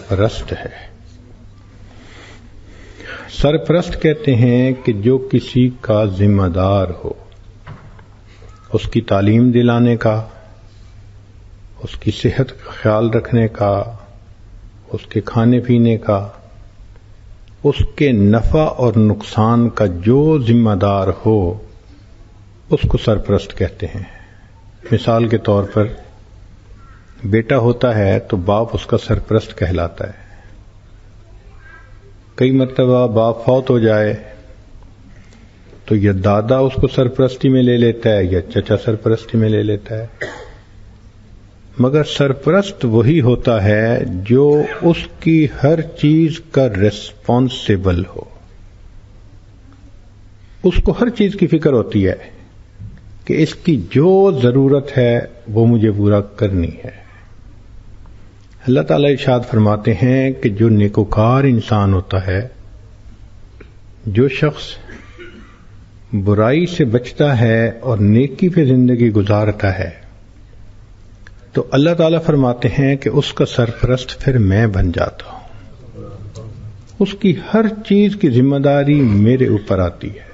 سرپرست ہے. سرپرست کہتے ہیں کہ جو کسی کا ذمہ دار ہو، اس کی تعلیم دلانے کا، اس کی صحت کا خیال رکھنے کا، اس کے کھانے پینے کا، اس کے نفع اور نقصان کا جو ذمہ دار ہو اس کو سرپرست کہتے ہیں. مثال کے طور پر بیٹا ہوتا ہے تو باپ اس کا سرپرست کہلاتا ہے. کئی مرتبہ باپ فوت ہو جائے تو یا دادا اس کو سرپرستی میں لے لیتا ہے یا چچا سرپرستی میں لے لیتا ہے. مگر سرپرست وہی ہوتا ہے جو اس کی ہر چیز کا ریسپانسیبل ہو. اس کو ہر چیز کی فکر ہوتی ہے کہ اس کی جو ضرورت ہے وہ مجھے پورا کرنی ہے. اللہ تعالیٰ ارشاد فرماتے ہیں کہ جو نیکوکار انسان ہوتا ہے، جو شخص برائی سے بچتا ہے اور نیکی پہ زندگی گزارتا ہے، تو اللہ تعالیٰ فرماتے ہیں کہ اس کا سرپرست پھر میں بن جاتا ہوں. اس کی ہر چیز کی ذمہ داری میرے اوپر آتی ہے.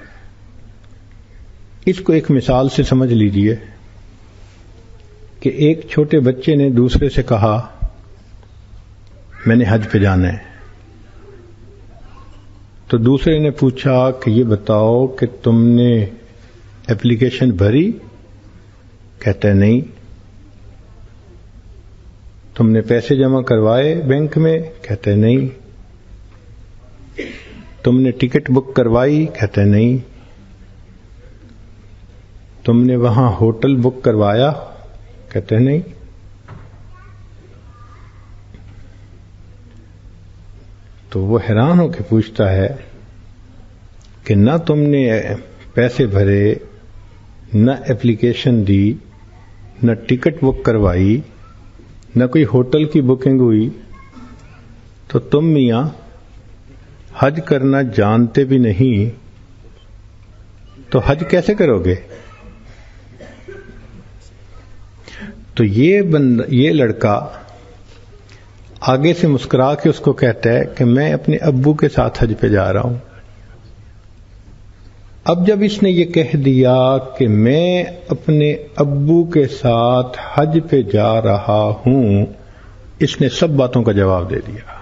اس کو ایک مثال سے سمجھ لیجئے کہ ایک چھوٹے بچے نے دوسرے سے کہا میں نے حج پہ جانا ہے. تو دوسرے نے پوچھا کہ یہ بتاؤ کہ تم نے اپلیکیشن بھری؟ کہتا ہے نہیں. تم نے پیسے جمع کروائے بینک میں؟ کہتا ہے نہیں. تم نے ٹکٹ بک کروائی؟ کہتا ہے نہیں. تم نے وہاں ہوٹل بک کروایا؟ کہتے ہیں نہیں. تو وہ حیران ہو کے پوچھتا ہے کہ نہ تم نے پیسے بھرے، نہ اپلیکیشن دی، نہ ٹکٹ بک کروائی، نہ کوئی ہوٹل کی بکنگ ہوئی، تو تم میاں حج کرنا جانتے بھی نہیں، تو حج کیسے کرو گے؟ تو یہ لڑکا آگے سے مسکرا کے اس کو کہتا ہے کہ میں اپنے ابو کے ساتھ حج پہ جا رہا ہوں. اب جب اس نے یہ کہہ دیا کہ میں اپنے ابو کے ساتھ حج پہ جا رہا ہوں، اس نے سب باتوں کا جواب دے دیا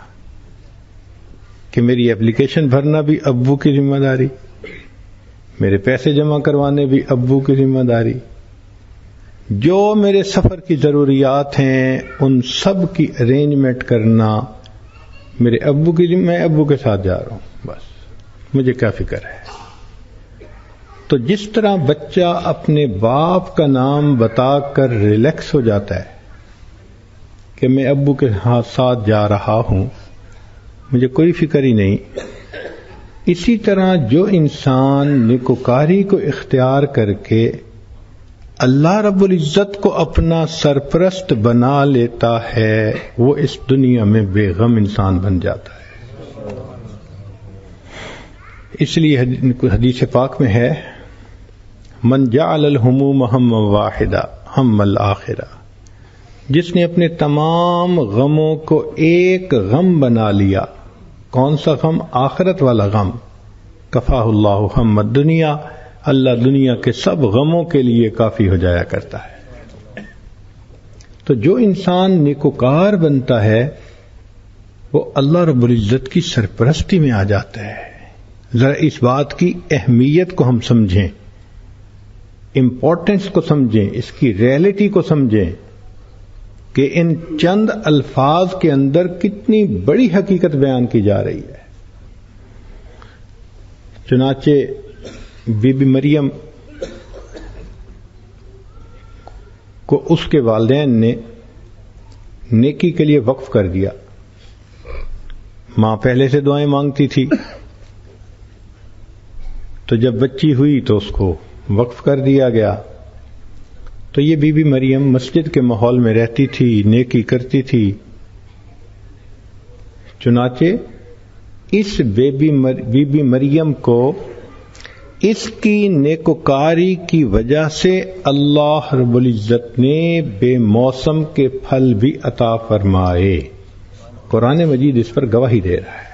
کہ میری اپلیکیشن بھرنا بھی ابو کی ذمہ داری، میرے پیسے جمع کروانے بھی ابو کی ذمہ داری، جو میرے سفر کی ضروریات ہیں ان سب کی ارینجمنٹ کرنا میرے ابو کی ذمہ، میں ابو کے ساتھ جا رہا ہوں، بس مجھے کیا فکر ہے. تو جس طرح بچہ اپنے باپ کا نام بتا کر ریلیکس ہو جاتا ہے کہ میں ابو کے ساتھ جا رہا ہوں، مجھے کوئی فکر ہی نہیں، اسی طرح جو انسان نیکوکاری کو اختیار کر کے اللہ رب العزت کو اپنا سرپرست بنا لیتا ہے، وہ اس دنیا میں بے غم انسان بن جاتا ہے. اس لیے حدیث پاک میں ہے من جعل الہموم ہما واحدا ہم الآخرہ، جس نے اپنے تمام غموں کو ایک غم بنا لیا. کون سا غم؟ آخرت والا غم. کفاہ اللہ ہم الدنیا، اللہ دنیا کے سب غموں کے لیے کافی ہو جایا کرتا ہے. تو جو انسان نیکوکار بنتا ہے وہ اللہ رب العزت کی سرپرستی میں آ جاتا ہے. ذرا اس بات کی اہمیت کو ہم سمجھیں، امپورٹنس کو سمجھیں، اس کی ریئلٹی کو سمجھیں کہ ان چند الفاظ کے اندر کتنی بڑی حقیقت بیان کی جا رہی ہے. چنانچہ بی بی مریم کو اس کے والدین نے نیکی کے لیے وقف کر دیا. ماں پہلے سے دعائیں مانگتی تھی، تو جب بچی ہوئی تو اس کو وقف کر دیا گیا. تو یہ بی بی مریم مسجد کے ماحول میں رہتی تھی، نیکی کرتی تھی. چنانچہ اس بی بی مریم کو اس کی نیکوکاری کی وجہ سے اللہ رب العزت نے بے موسم کے پھل بھی عطا فرمائے. قرآن مجید اس پر گواہی دے رہا ہے.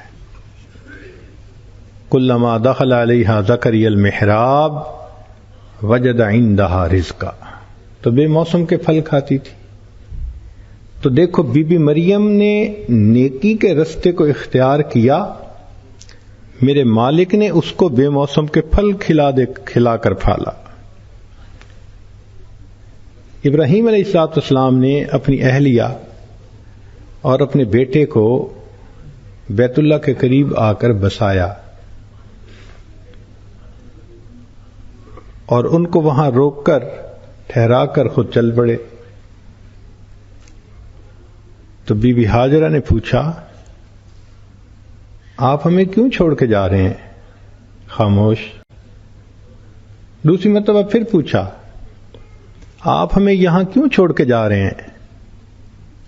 کلما دخل علیہا زکریا المحراب وجد عندہا رزقا. تو بے موسم کے پھل کھاتی تھی. تو دیکھو بی بی مریم نے نیکی کے رستے کو اختیار کیا، میرے مالک نے اس کو بے موسم کے پھل کھلا کر پھالا. ابراہیم علیہ السلام نے اپنی اہلیہ اور اپنے بیٹے کو بیت اللہ کے قریب آ کر بسایا اور ان کو وہاں روک کر ٹھہرا کر خود چل پڑے. تو بی بی ہاجرہ نے پوچھا آپ ہمیں کیوں چھوڑ کے جا رہے ہیں؟ خاموش. دوسری مرتبہ پھر پوچھا آپ ہمیں یہاں کیوں چھوڑ کے جا رہے ہیں؟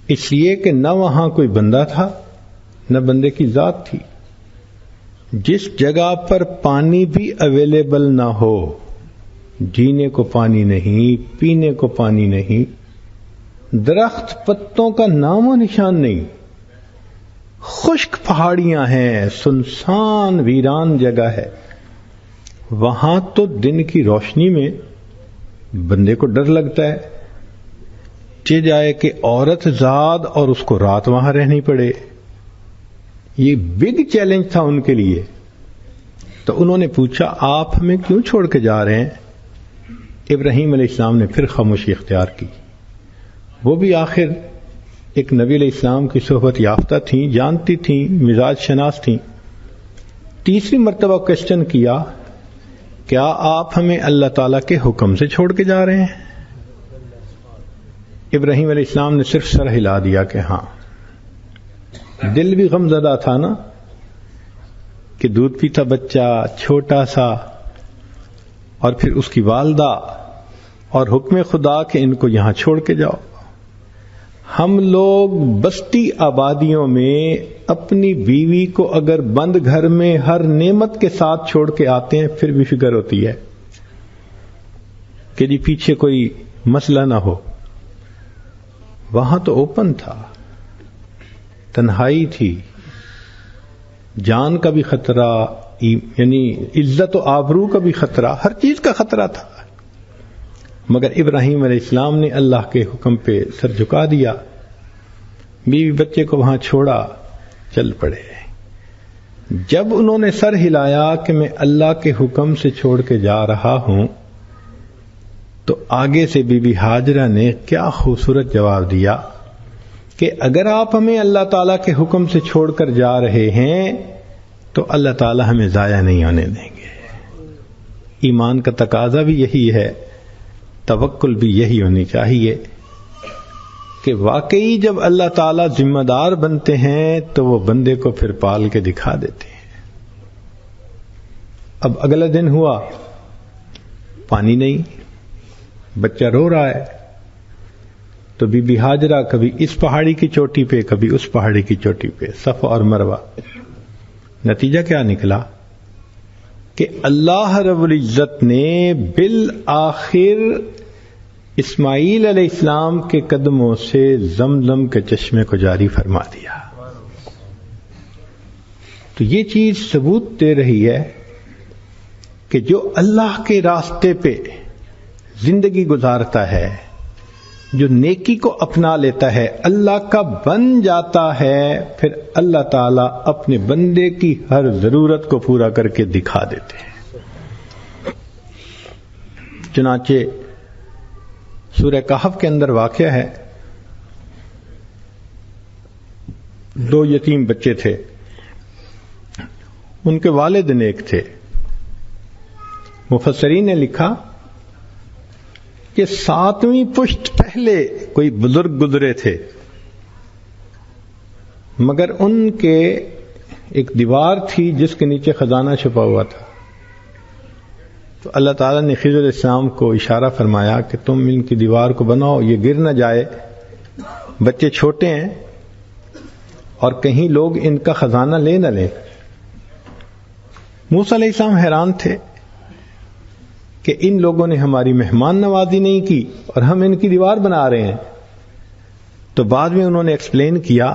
اس لیے کہ نہ وہاں کوئی بندہ تھا نہ بندے کی ذات تھی. جس جگہ پر پانی بھی اویلیبل نہ ہو، جینے کو پانی نہیں، پینے کو پانی نہیں، درخت پتوں کا نام و نشان نہیں، خشک پہاڑیاں ہیں، سنسان ویران جگہ ہے، وہاں تو دن کی روشنی میں بندے کو ڈر لگتا ہے چہ جائے کہ عورت زاد اور اس کو رات وہاں رہنی پڑے. یہ بگ چیلنج تھا ان کے لیے. تو انہوں نے پوچھا آپ ہمیں کیوں چھوڑ کے جا رہے ہیں؟ ابراہیم علیہ السلام نے پھر خاموشی اختیار کی. وہ بھی آخر ایک نبی علیہ السلام کی صحبت یافتہ تھیں، جانتی تھیں، مزاج شناس تھیں. تیسری مرتبہ کوشچن کیا کیا آپ ہمیں اللہ تعالیٰ کے حکم سے چھوڑ کے جا رہے ہیں؟ ابراہیم علیہ السلام نے صرف سر ہلا دیا کہ ہاں. دل بھی غم زدہ تھا نا کہ دودھ پیتا بچہ چھوٹا سا اور پھر اس کی والدہ اور حکم خدا کہ ان کو یہاں چھوڑ کے جاؤ. ہم لوگ بستی آبادیوں میں اپنی بیوی کو اگر بند گھر میں ہر نعمت کے ساتھ چھوڑ کے آتے ہیں پھر بھی فکر ہوتی ہے کہ جی پیچھے کوئی مسئلہ نہ ہو. وہاں تو اوپن تھا، تنہائی تھی، جان کا بھی خطرہ، یعنی عزت و آبرو کا بھی خطرہ، ہر چیز کا خطرہ تھا. مگر ابراہیم علیہ السلام نے اللہ کے حکم پہ سر جھکا دیا، بیوی بچے کو وہاں چھوڑا، چل پڑے. جب انہوں نے سر ہلایا کہ میں اللہ کے حکم سے چھوڑ کے جا رہا ہوں، تو آگے سے بی بی ہاجرہ نے کیا خوبصورت جواب دیا کہ اگر آپ ہمیں اللہ تعالیٰ کے حکم سے چھوڑ کر جا رہے ہیں تو اللہ تعالیٰ ہمیں ضائع نہیں ہونے دیں گے. ایمان کا تقاضا بھی یہی ہے، توکل بھی یہی ہونی چاہیے کہ واقعی جب اللہ تعالیٰ ذمہ دار بنتے ہیں تو وہ بندے کو پھر پال کے دکھا دیتے ہیں. اب اگلا دن ہوا، پانی نہیں، بچہ رو رہا ہے. تو بی بی ہاجرہ کبھی اس پہاڑی کی چوٹی پہ کبھی اس پہاڑی کی چوٹی پہ، صفا اور مروہ. نتیجہ کیا نکلا کہ اللہ رب العزت نے بالآخر اسماعیل علیہ السلام کے قدموں سے زمزم کے چشمے کو جاری فرما دیا. تو یہ چیز ثبوت دے رہی ہے کہ جو اللہ کے راستے پہ زندگی گزارتا ہے، جو نیکی کو اپنا لیتا ہے، اللہ کا بن جاتا ہے، پھر اللہ تعالیٰ اپنے بندے کی ہر ضرورت کو پورا کر کے دکھا دیتے ہیں. چنانچہ سورہ کہف کے اندر واقعہ ہے، 2 یتیم بچے تھے، ان کے والد نیک تھے. مفسرین نے لکھا کہ 7ویں پشت پہلے کوئی بزرگ گزرے تھے، مگر ان کے ایک دیوار تھی جس کے نیچے خزانہ چھپا ہوا تھا. تو اللہ تعالیٰ نے خضر علیہ السلام کو اشارہ فرمایا کہ تم ان کی دیوار کو بناؤ، یہ گر نہ جائے، بچے چھوٹے ہیں اور کہیں لوگ ان کا خزانہ لے نہ لیں. موسیٰ علیہ السلام حیران تھے کہ ان لوگوں نے ہماری مہمان نوازی نہیں کی اور ہم ان کی دیوار بنا رہے ہیں. تو بعد میں انہوں نے ایکسپلین کیا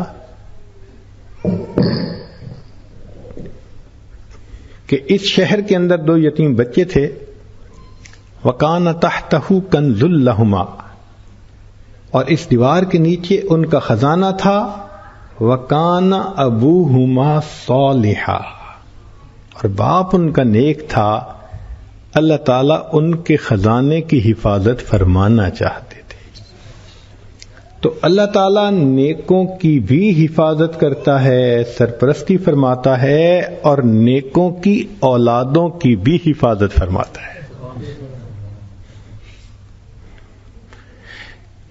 کہ اس شہر کے اندر 2 یتیم بچے تھے. وَكَانَ تَحْتَهُ كَنْزٌ لَهُمَا، اور اس دیوار کے نیچے ان کا خزانہ تھا. وَكَانَ أَبُوهُمَا صَالِحًا، اور باپ ان کا نیک تھا. اللہ تعالیٰ ان کے خزانے کی حفاظت فرمانا چاہتے تھے. تو اللہ تعالیٰ نیکوں کی بھی حفاظت کرتا ہے، سرپرستی فرماتا ہے، اور نیکوں کی اولادوں کی بھی حفاظت فرماتا ہے.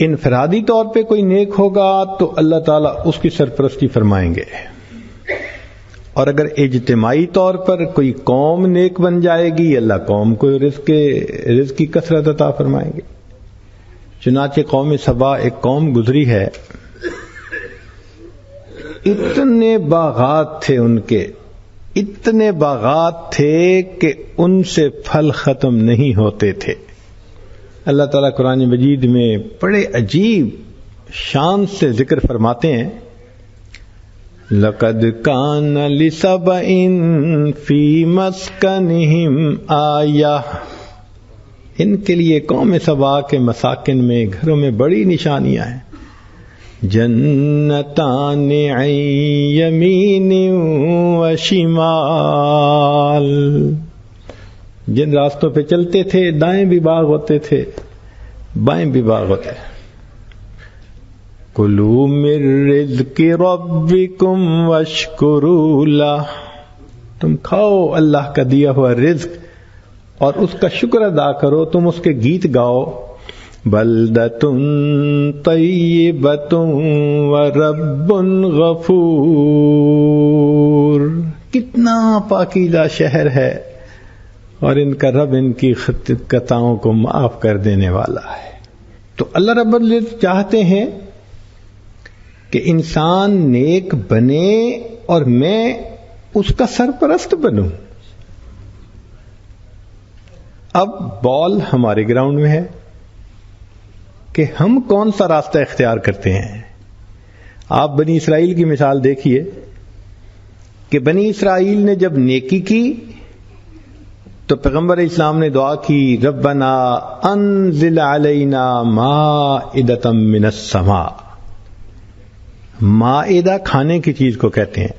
انفرادی طور پہ کوئی نیک ہوگا تو اللہ تعالیٰ اس کی سرپرستی فرمائیں گے، اور اگر اجتماعی طور پر کوئی قوم نیک بن جائے گی اللہ قوم کو رزق کی کثرت عطا فرمائیں گے. چنانچہ قوم سبا ایک قوم گزری ہے، اتنے باغات تھے ان کے، اتنے باغات تھے کہ ان سے پھل ختم نہیں ہوتے تھے. اللہ تعالیٰ قرآن مجید میں بڑے عجیب شان سے ذکر فرماتے ہیں، لَقَدْ كَانَ لِسَبَإٍ فِي مَسْكَنِهِمْ آیَةٌ، ان کے لیے قوم سبا کے مساکن میں، گھروں میں بڑی نشانیاں ہیں. جنتان عن یمین و شمال، جن راستوں پہ چلتے تھے دائیں بھی باغ ہوتے تھے بائیں بھی باغ ہوتے. کلوا من رزق ربکم واشکروا لہ، تم کھاؤ اللہ کا دیا ہوا رزق اور اس کا شکر ادا کرو، تم اس کے گیت گاؤ. بلدۃ طیبۃ ورب غفور، کتنا پاکیزہ شہر ہے اور ان کا رب ان کی خطاؤں کو معاف کر دینے والا ہے. تو اللہ رب العزت چاہتے ہیں کہ انسان نیک بنے اور میں اس کا سرپرست بنوں. اب بال ہمارے گراؤنڈ میں ہے کہ ہم کون سا راستہ اختیار کرتے ہیں. آپ بنی اسرائیل کی مثال دیکھیے کہ بنی اسرائیل نے جب نیکی کی تو پیغمبر اسلام نے دعا کی، ربنا انزل علینا مائدۃ من السماء. مائدہ کھانے کی چیز کو کہتے ہیں،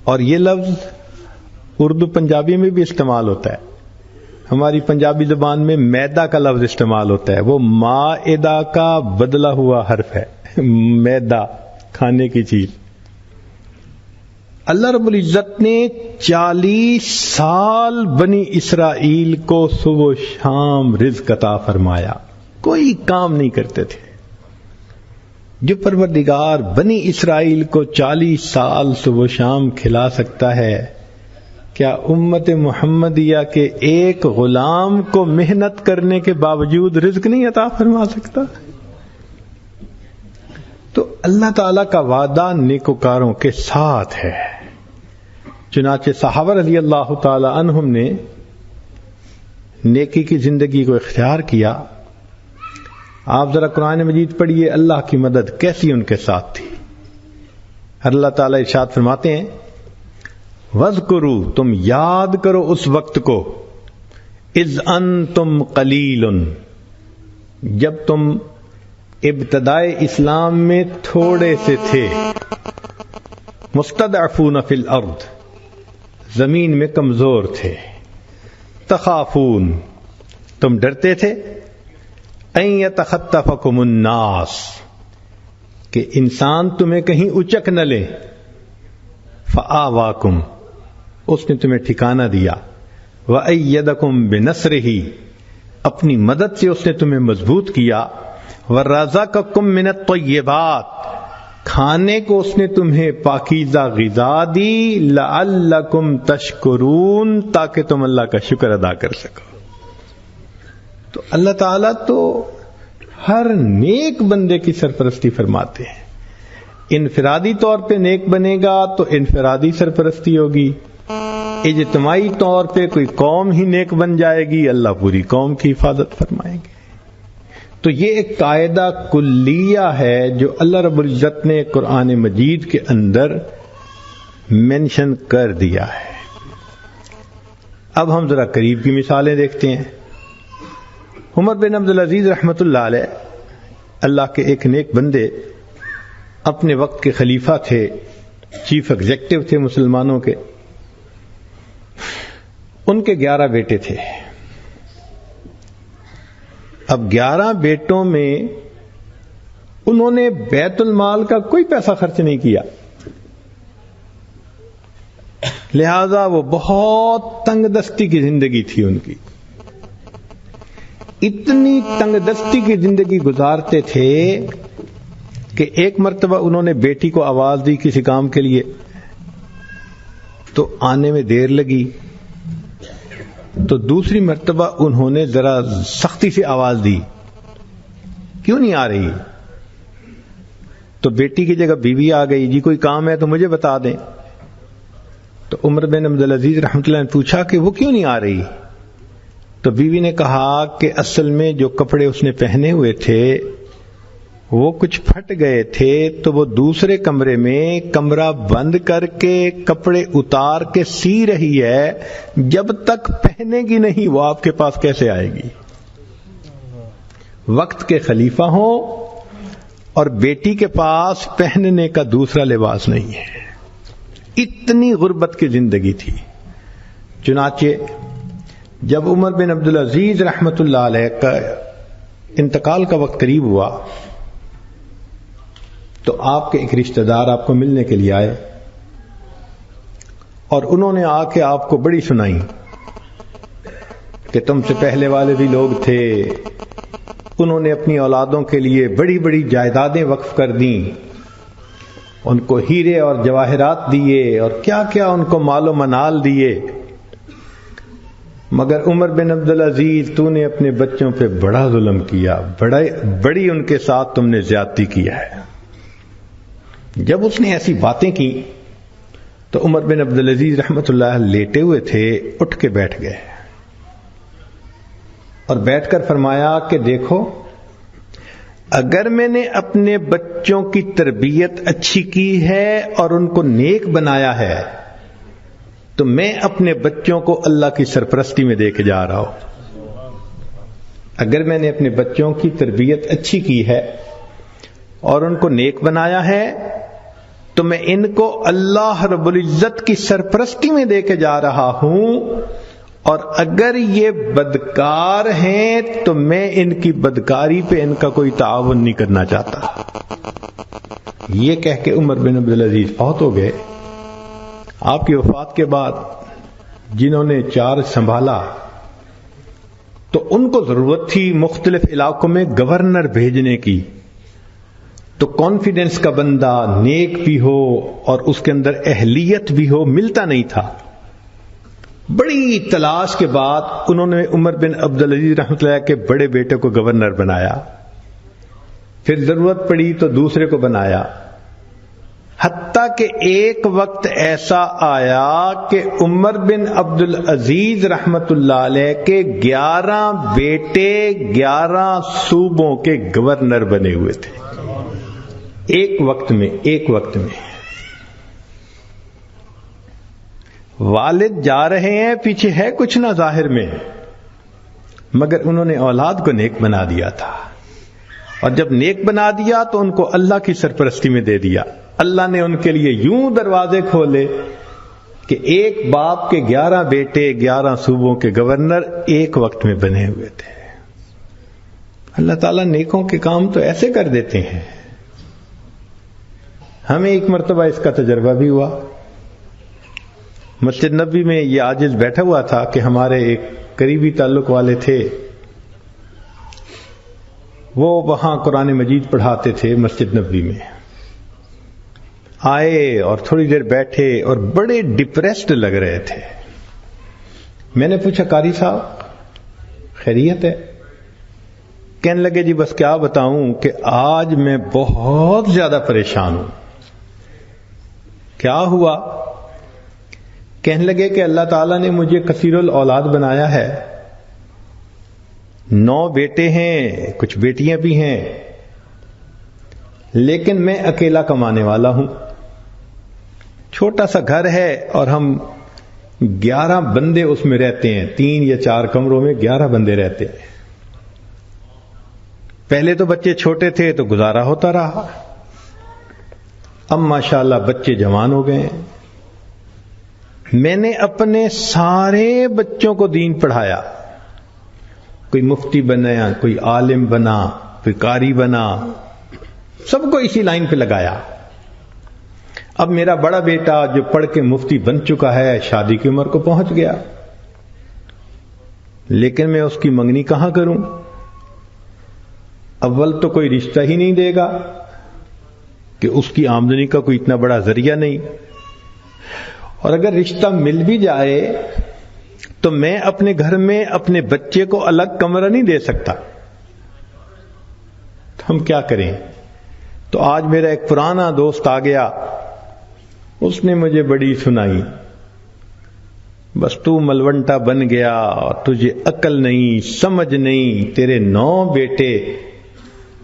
اور یہ لفظ اردو پنجابی میں بھی استعمال ہوتا ہے. ہماری پنجابی زبان میں میدا کا لفظ استعمال ہوتا ہے، وہ مائدہ کا بدلا ہوا حرف ہے، میدا کھانے کی چیز. اللہ رب العزت نے 40 سال بنی اسرائیل کو صبح و شام رزق عطا فرمایا، کوئی کام نہیں کرتے تھے. جو پروردگار بنی اسرائیل کو 40 سال صبح و شام کھلا سکتا ہے، کیا امت محمدیہ کے ایک غلام کو محنت کرنے کے باوجود رزق نہیں عطا فرما سکتا؟ تو اللہ تعالی کا وعدہ نیکوکاروں کے ساتھ ہے. چنانچہ صحابہ رضی اللہ تعالی عنہم نے نیکی کی زندگی کو اختیار کیا. آپ ذرا قرآن مجید پڑھیے، اللہ کی مدد کیسی ان کے ساتھ تھی. اللہ تعالی ارشاد فرماتے ہیں، وَاذْكُرُوا، تم یاد کرو اس وقت کو، اذ انتم قلیل، جب تم ابتدائے اسلام میں تھوڑے سے تھے، مستضعفون فی الارض، زمین میں کمزور تھے، تخافون، تم ڈرتے تھے، ان یتخطفکم الناس، کہ انسان تمہیں کہیں اچک نہ لے، فآواکم، اس نے تمہیں ٹھکانہ دیا، وَأَيَّدَكُمْ بِنَصْرِهِ، اپنی مدد سے اس نے تمہیں مضبوط کیا، وَرَزَقَكُمْ مِنَ الطَّيِّبَاتِ، کھانے کو اس نے تمہیں پاکیزہ غذا دی، لَعَلَّكُمْ تَشْكُرُونَ، تاکہ تم اللہ کا شکر ادا کر سکو. تو اللہ تعالیٰ تو ہر نیک بندے کی سرپرستی فرماتے ہیں. انفرادی طور پہ نیک بنے گا تو انفرادی سرپرستی ہوگی، اجتماعی طور پہ کوئی قوم ہی نیک بن جائے گی، اللہ پوری قوم کی حفاظت فرمائیں گے. تو یہ ایک قاعدہ کلیہ ہے جو اللہ رب العزت نے قرآن مجید کے اندر مینشن کر دیا ہے۔ اب ہم ذرا قریب کی مثالیں دیکھتے ہیں۔ عمر بن عبد العزیز رحمۃ اللہ علیہ اللہ کے ایک نیک بندے، اپنے وقت کے خلیفہ تھے، چیف ایگزیکٹو تھے مسلمانوں کے۔ ان کے 11 بیٹے تھے۔ اب 11 بیٹوں میں انہوں نے بیت المال کا کوئی پیسہ خرچ نہیں کیا، لہذا وہ بہت تنگ دستی کی زندگی تھی ان کی۔ اتنی تنگ دستی کی زندگی گزارتے تھے کہ ایک مرتبہ انہوں نے بیٹی کو آواز دی کسی کام کے لیے، تو آنے میں دیر لگی، تو دوسری مرتبہ انہوں نے ذرا سختی سے آواز دی، کیوں نہیں آ رہی؟ تو بیٹی کی جگہ بیوی آ گئی، جی کوئی کام ہے تو مجھے بتا دیں۔ تو عمر بن عبد العزیز رحمۃ اللہ نے پوچھا کہ وہ کیوں نہیں آ رہی؟ تو بیوی نے کہا کہ اصل میں جو کپڑے اس نے پہنے ہوئے تھے وہ کچھ پھٹ گئے تھے، تو وہ دوسرے کمرے میں کمرہ بند کر کے کپڑے اتار کے سی رہی ہے، جب تک پہنے گی نہیں وہ آپ کے پاس کیسے آئے گی؟ وقت کے خلیفہ ہوں اور بیٹی کے پاس پہننے کا دوسرا لباس نہیں ہے، اتنی غربت کی زندگی تھی۔ چنانچہ جب عمر بن عبد العزیز رحمۃ اللہ علیہ کا انتقال کا وقت قریب ہوا تو آپ کے ایک رشتہ دار آپ کو ملنے کے لیے آئے، اور انہوں نے آ کے آپ کو بڑی سنائی کہ تم سے پہلے والے بھی لوگ تھے، انہوں نے اپنی اولادوں کے لیے بڑی بڑی جائیدادیں وقف کر دیں، ان کو ہیرے اور جواہرات دیے اور کیا کیا ان کو مال و منال دیے، مگر عمر بن عبد العزیز تو نے اپنے بچوں پہ بڑا ظلم کیا، بڑی ان کے ساتھ تم نے زیادتی کیا ہے۔ جب اس نے ایسی باتیں کی تو عمر بن عبد العزیز رحمۃ اللہ لیٹے ہوئے تھے، اٹھ کے بیٹھ گئے اور بیٹھ کر فرمایا کہ دیکھو، اگر میں نے اپنے بچوں کی تربیت اچھی کی ہے اور ان کو نیک بنایا ہے تو میں اپنے بچوں کو اللہ کی سرپرستی میں دے کے جا رہا ہوں۔ اگر میں نے اپنے بچوں کی تربیت اچھی کی ہے اور ان کو نیک بنایا ہے تو میں ان کو اللہ رب العزت کی سرپرستی میں دے کے جا رہا ہوں، اور اگر یہ بدکار ہیں تو میں ان کی بدکاری پہ ان کا کوئی تعاون نہیں کرنا چاہتا۔ یہ کہہ کے عمر بن عبد العزیز فوت ہو گئے۔ آپ کی وفات کے بعد جنہوں نے چارج سنبھالا تو ان کو ضرورت تھی مختلف علاقوں میں گورنر بھیجنے کی، تو کانفیڈنس کا بندہ نیک بھی ہو اور اس کے اندر اہلیت بھی ہو ملتا نہیں تھا۔ بڑی تلاش کے بعد انہوں نے عمر بن عبد العزیز رحمۃ اللہ کے بڑے بیٹے کو گورنر بنایا، پھر ضرورت پڑی تو دوسرے کو بنایا، حتیٰ کہ ایک وقت ایسا آیا کہ عمر بن عبد العزیز رحمۃ اللہ علیہ کے 11 بیٹے 11 صوبوں کے گورنر بنے ہوئے تھے ایک وقت میں۔ والد جا رہے ہیں، پیچھے ہے کچھ نہ ظاہر میں، مگر انہوں نے اولاد کو نیک بنا دیا تھا، اور جب نیک بنا دیا تو ان کو اللہ کی سرپرستی میں دے دیا۔ اللہ نے ان کے لیے یوں دروازے کھولے کہ ایک باپ کے 11 بیٹے 11 صوبوں کے گورنر ایک وقت میں بنے ہوئے تھے۔ اللہ تعالیٰ نیکوں کے کام تو ایسے کر دیتے ہیں۔ ہمیں ایک مرتبہ اس کا تجربہ بھی ہوا۔ مسجد نبوی میں یہ عاجز بیٹھا ہوا تھا کہ ہمارے ایک قریبی تعلق والے تھے، وہ وہاں قرآن مجید پڑھاتے تھے مسجد نبوی میں۔ آئے اور تھوڑی دیر بیٹھے اور بڑے ڈپریسڈ لگ رہے تھے۔ میں نے پوچھا قاری صاحب خیریت ہے؟ کہنے لگے جی بس کیا بتاؤں کہ آج میں بہت زیادہ پریشان ہوں۔ کیا ہوا؟ کہنے لگے کہ اللہ تعالیٰ نے مجھے کثیر الاولاد بنایا ہے، 9 بیٹے ہیں، کچھ بیٹیاں بھی ہیں، لیکن میں اکیلا کمانے والا ہوں. چھوٹا سا گھر ہے اور ہم 11 بندے اس میں رہتے ہیں. 3 یا 4 کمروں میں 11 بندے رہتے ہیں. پہلے تو بچے چھوٹے تھے تو گزارا ہوتا رہا. اب ماشاءاللہ بچے جوان ہو گئے ہیں. میں نے اپنے سارے بچوں کو دین پڑھایا. کوئی مفتی بنا، کوئی عالم بنا، کوئی قاری بنا، سب کو اسی لائن پہ لگایا. اب میرا بڑا بیٹا جو پڑھ کے مفتی بن چکا ہے، شادی کی عمر کو پہنچ گیا، لیکن میں اس کی منگنی کہاں کروں؟ اول تو کوئی رشتہ ہی نہیں دے گا کہ اس کی آمدنی کا کوئی اتنا بڑا ذریعہ نہیں، اور اگر رشتہ مل بھی جائے تو میں اپنے گھر میں اپنے بچے کو الگ کمرہ نہیں دے سکتا. تو ہم کیا کریں؟ تو آج میرا ایک پرانا دوست آ گیا، اس نے مجھے بڑی سنائی، بس تو ملونٹا بن گیا، تجھے عقل نہیں، سمجھ نہیں، تیرے 9 بیٹے،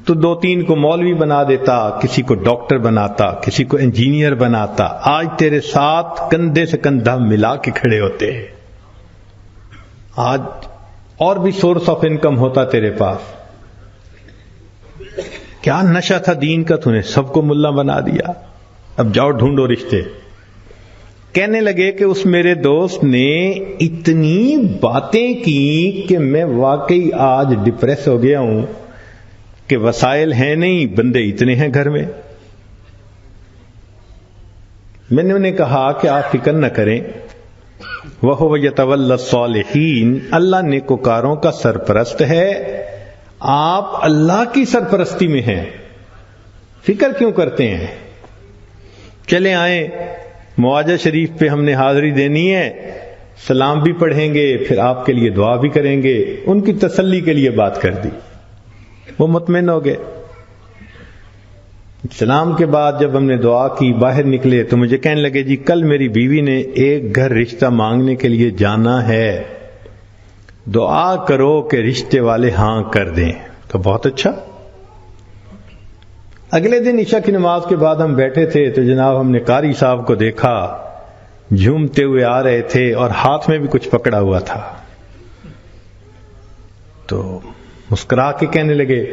تو 2-3 کو مولوی بنا دیتا، کسی کو ڈاکٹر بناتا، کسی کو انجینئر بناتا. آج تیرے ساتھ کندھے سے کندھا ملا کے کھڑے ہوتے ہیں. آج اور بھی سورس آف انکم ہوتا تیرے پاس. کیا نشہ تھا دین کا، تو نے سب کو ملا بنا دیا. اب جاؤ ڈھونڈو رشتے. کہنے لگے کہ اس میرے دوست نے اتنی باتیں کی کہ میں واقعی آج ڈپریس ہو گیا ہوں کہ وسائل ہیں نہیں، بندے اتنے ہیں گھر میں. میں نے انہیں کہا کہ آپ فکر نہ کریں، وَهُوَ يَتَوَلَّى الصَّالِحِينَ، اللہ نیکوکاروں کا سرپرست ہے. آپ اللہ کی سرپرستی میں ہیں، فکر کیوں کرتے ہیں؟ چلے آئیں، معاجہ شریف پہ ہم نے حاضری دینی ہے، سلام بھی پڑھیں گے، پھر آپ کے لیے دعا بھی کریں گے. ان کی تسلی کے لیے بات کر دی، وہ مطمئن ہو گئے. سلام کے بعد جب ہم نے دعا کی، باہر نکلے تو مجھے کہنے لگے جی کل میری بیوی نے ایک گھر رشتہ مانگنے کے لیے جانا ہے، دعا کرو کہ رشتے والے ہاں کر دیں. تو بہت اچھا. اگلے دن عشاء کی نماز کے بعد ہم بیٹھے تھے تو جناب ہم نے قاری صاحب کو دیکھا، جھومتے ہوئے آ رہے تھے اور ہاتھ میں بھی کچھ پکڑا ہوا تھا. تو مسکرا کے کہنے لگے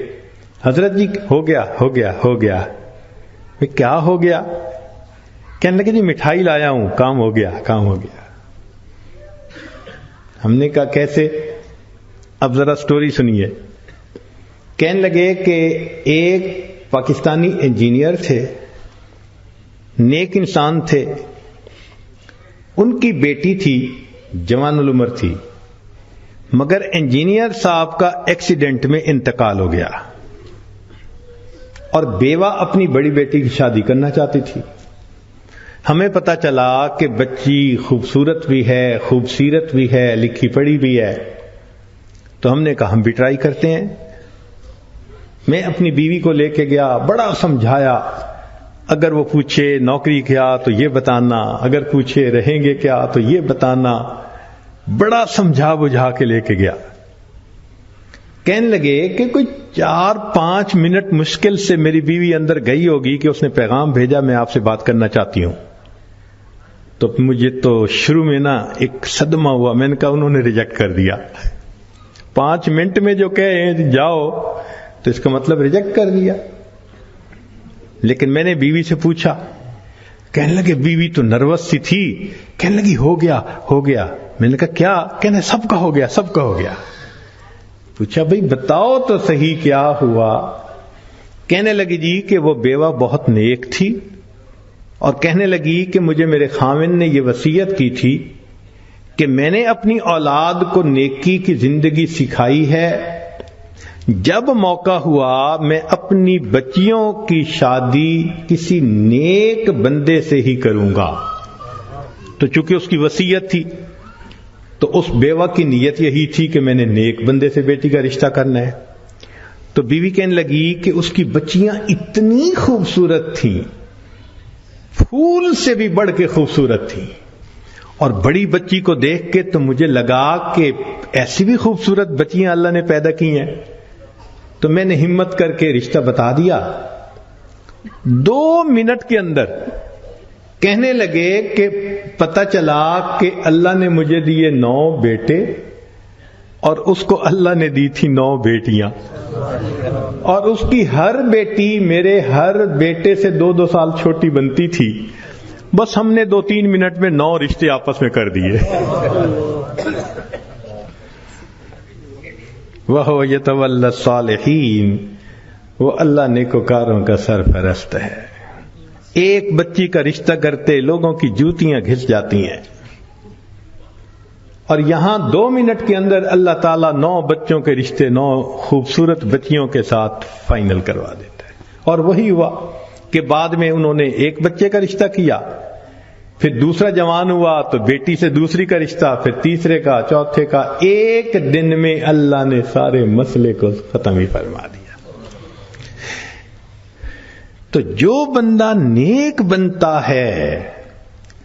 حضرت جی ہو گیا ہو گیا ہو گیا. کیا ہو گیا؟ کہنے لگے جی مٹھائی لایا ہوں، کام ہو گیا کام ہو گیا. ہم نے کہا کیسے؟ اب ذرا سٹوری سنیے. کہنے لگے کہ ایک پاکستانی انجینئر تھے، نیک انسان تھے، ان کی بیٹی تھی، جوان العمر تھی، مگر انجینئر صاحب کا ایکسیڈنٹ میں انتقال ہو گیا اور بیوہ اپنی بڑی بیٹی کی شادی کرنا چاہتی تھی. ہمیں پتا چلا کہ بچی خوبصورت بھی ہے، خوبصیرت بھی ہے، لکھی پڑھی بھی ہے. تو ہم نے کہا ہم بھی ٹرائی کرتے ہیں. میں اپنی بیوی کو لے کے گیا، بڑا سمجھایا، اگر وہ پوچھے نوکری کیا تو یہ بتانا، اگر پوچھے رہیں گے کیا تو یہ بتانا. بڑا سمجھا بجھا کے لے کے گیا. کہنے لگے کہ کوئی 4-5 منٹ مشکل سے میری بیوی اندر گئی ہوگی کہ اس نے پیغام بھیجا میں آپ سے بات کرنا چاہتی ہوں. تو مجھے تو شروع میں نا ایک صدمہ ہوا. میں نے کہا انہوں نے ریجیکٹ کر دیا. 5 منٹ میں جو کہے جاؤ تو اس کا مطلب ریجیکٹ کر دیا. لیکن میں نے بیوی سے پوچھا. کہنے لگے بیوی تو نروس سی تھی، کہنے لگی ہو گیا ہو گیا. میں نے کہا کیا؟ کہنے سب کا ہو گیا سب کا ہو گیا. پوچھا بھئی بتاؤ تو صحیح کیا ہوا؟ کہنے لگی جی کہ وہ بیوہ بہت نیک تھی اور کہنے لگی کہ مجھے میرے خاوند نے یہ وصیت کی تھی کہ میں نے اپنی اولاد کو نیکی کی زندگی سکھائی ہے، جب موقع ہوا میں اپنی بچیوں کی شادی کسی نیک بندے سے ہی کروں گا. تو چونکہ اس کی وصیت تھی تو اس بیوہ کی نیت یہی تھی کہ میں نے نیک بندے سے بیٹی کا رشتہ کرنا ہے. تو بیوی کہنے لگی کہ اس کی بچیاں اتنی خوبصورت تھیں، پھول سے بھی بڑھ کے خوبصورت تھیں، اور بڑی بچی کو دیکھ کے تو مجھے لگا کہ ایسی بھی خوبصورت بچیاں اللہ نے پیدا کی ہیں، تو میں نے ہمت کر کے رشتہ بتا دیا۔ 2 منٹ کے اندر کہنے لگے کہ پتہ چلا کہ اللہ نے مجھے دیے 9 بیٹے اور اس کو اللہ نے دی تھی 9 بیٹیاں، اور اس کی ہر بیٹی میرے ہر بیٹے سے 2-2 سال چھوٹی بنتی تھی۔ بس ہم نے 2-3 منٹ میں 9 رشتے آپس میں کر دیے۔ وَهُوَ يَتَوَلَّى الصَّالِحِينَ، وہ اللہ نیکوکاروں کا سرپرست ہے۔ ایک بچی کا رشتہ کرتے لوگوں کی جوتیاں گھس جاتی ہیں، اور یہاں 2 منٹ کے اندر اللہ تعالیٰ 9 بچوں کے رشتے 9 خوبصورت بچیوں کے ساتھ فائنل کروا دیتا ہے۔ اور وہی ہوا کہ بعد میں انہوں نے ایک بچے کا رشتہ کیا، پھر دوسرا جوان ہوا تو بیٹی سے دوسری کا رشتہ، پھر تیسرے کا، چوتھے کا۔ ایک دن میں اللہ نے سارے مسئلے کو ختم ہی فرما دیا۔ تو جو بندہ نیک بنتا ہے،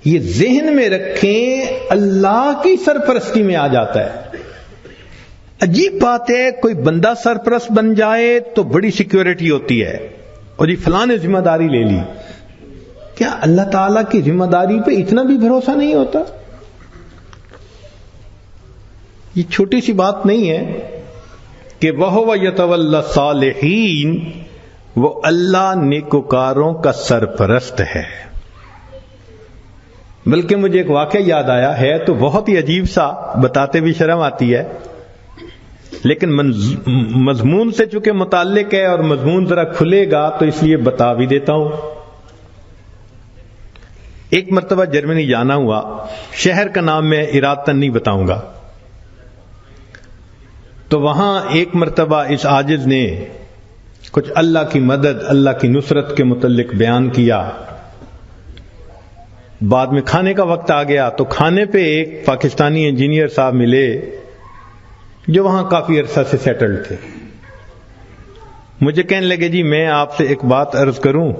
یہ ذہن میں رکھیں، اللہ کی سرپرستی میں آ جاتا ہے۔ عجیب بات ہے، کوئی بندہ سرپرست بن جائے تو بڑی سیکیورٹی ہوتی ہے، اور یہ فلاں نے ذمہ داری لے لی۔ کیا اللہ تعالیٰ کی ذمہ داری پہ اتنا بھی بھروسہ نہیں ہوتا؟ یہ چھوٹی سی بات نہیں ہے کہ وَهُوَ يَتَوَلَّى الصَّالِحِينَ، وہ اللہ نیکوکاروں کا سرپرست ہے۔ بلکہ مجھے ایک واقعہ یاد آیا ہے، تو بہت ہی عجیب سا، بتاتے بھی شرم آتی ہے، لیکن مضمون سے چونکہ متعلق ہے اور مضمون ذرا کھلے گا تو اس لیے بتا بھی دیتا ہوں۔ ایک مرتبہ جرمنی جانا ہوا، شہر کا نام میں ارادتاً نہیں بتاؤں گا۔ تو وہاں ایک مرتبہ اس عاجز نے کچھ اللہ کی مدد، اللہ کی نصرت کے متعلق بیان کیا۔ بعد میں کھانے کا وقت آ گیا تو کھانے پہ ایک پاکستانی انجینئر صاحب ملے جو وہاں کافی عرصہ سے سیٹلڈ تھے۔ مجھے کہنے لگے جی میں آپ سے ایک بات عرض کروں۔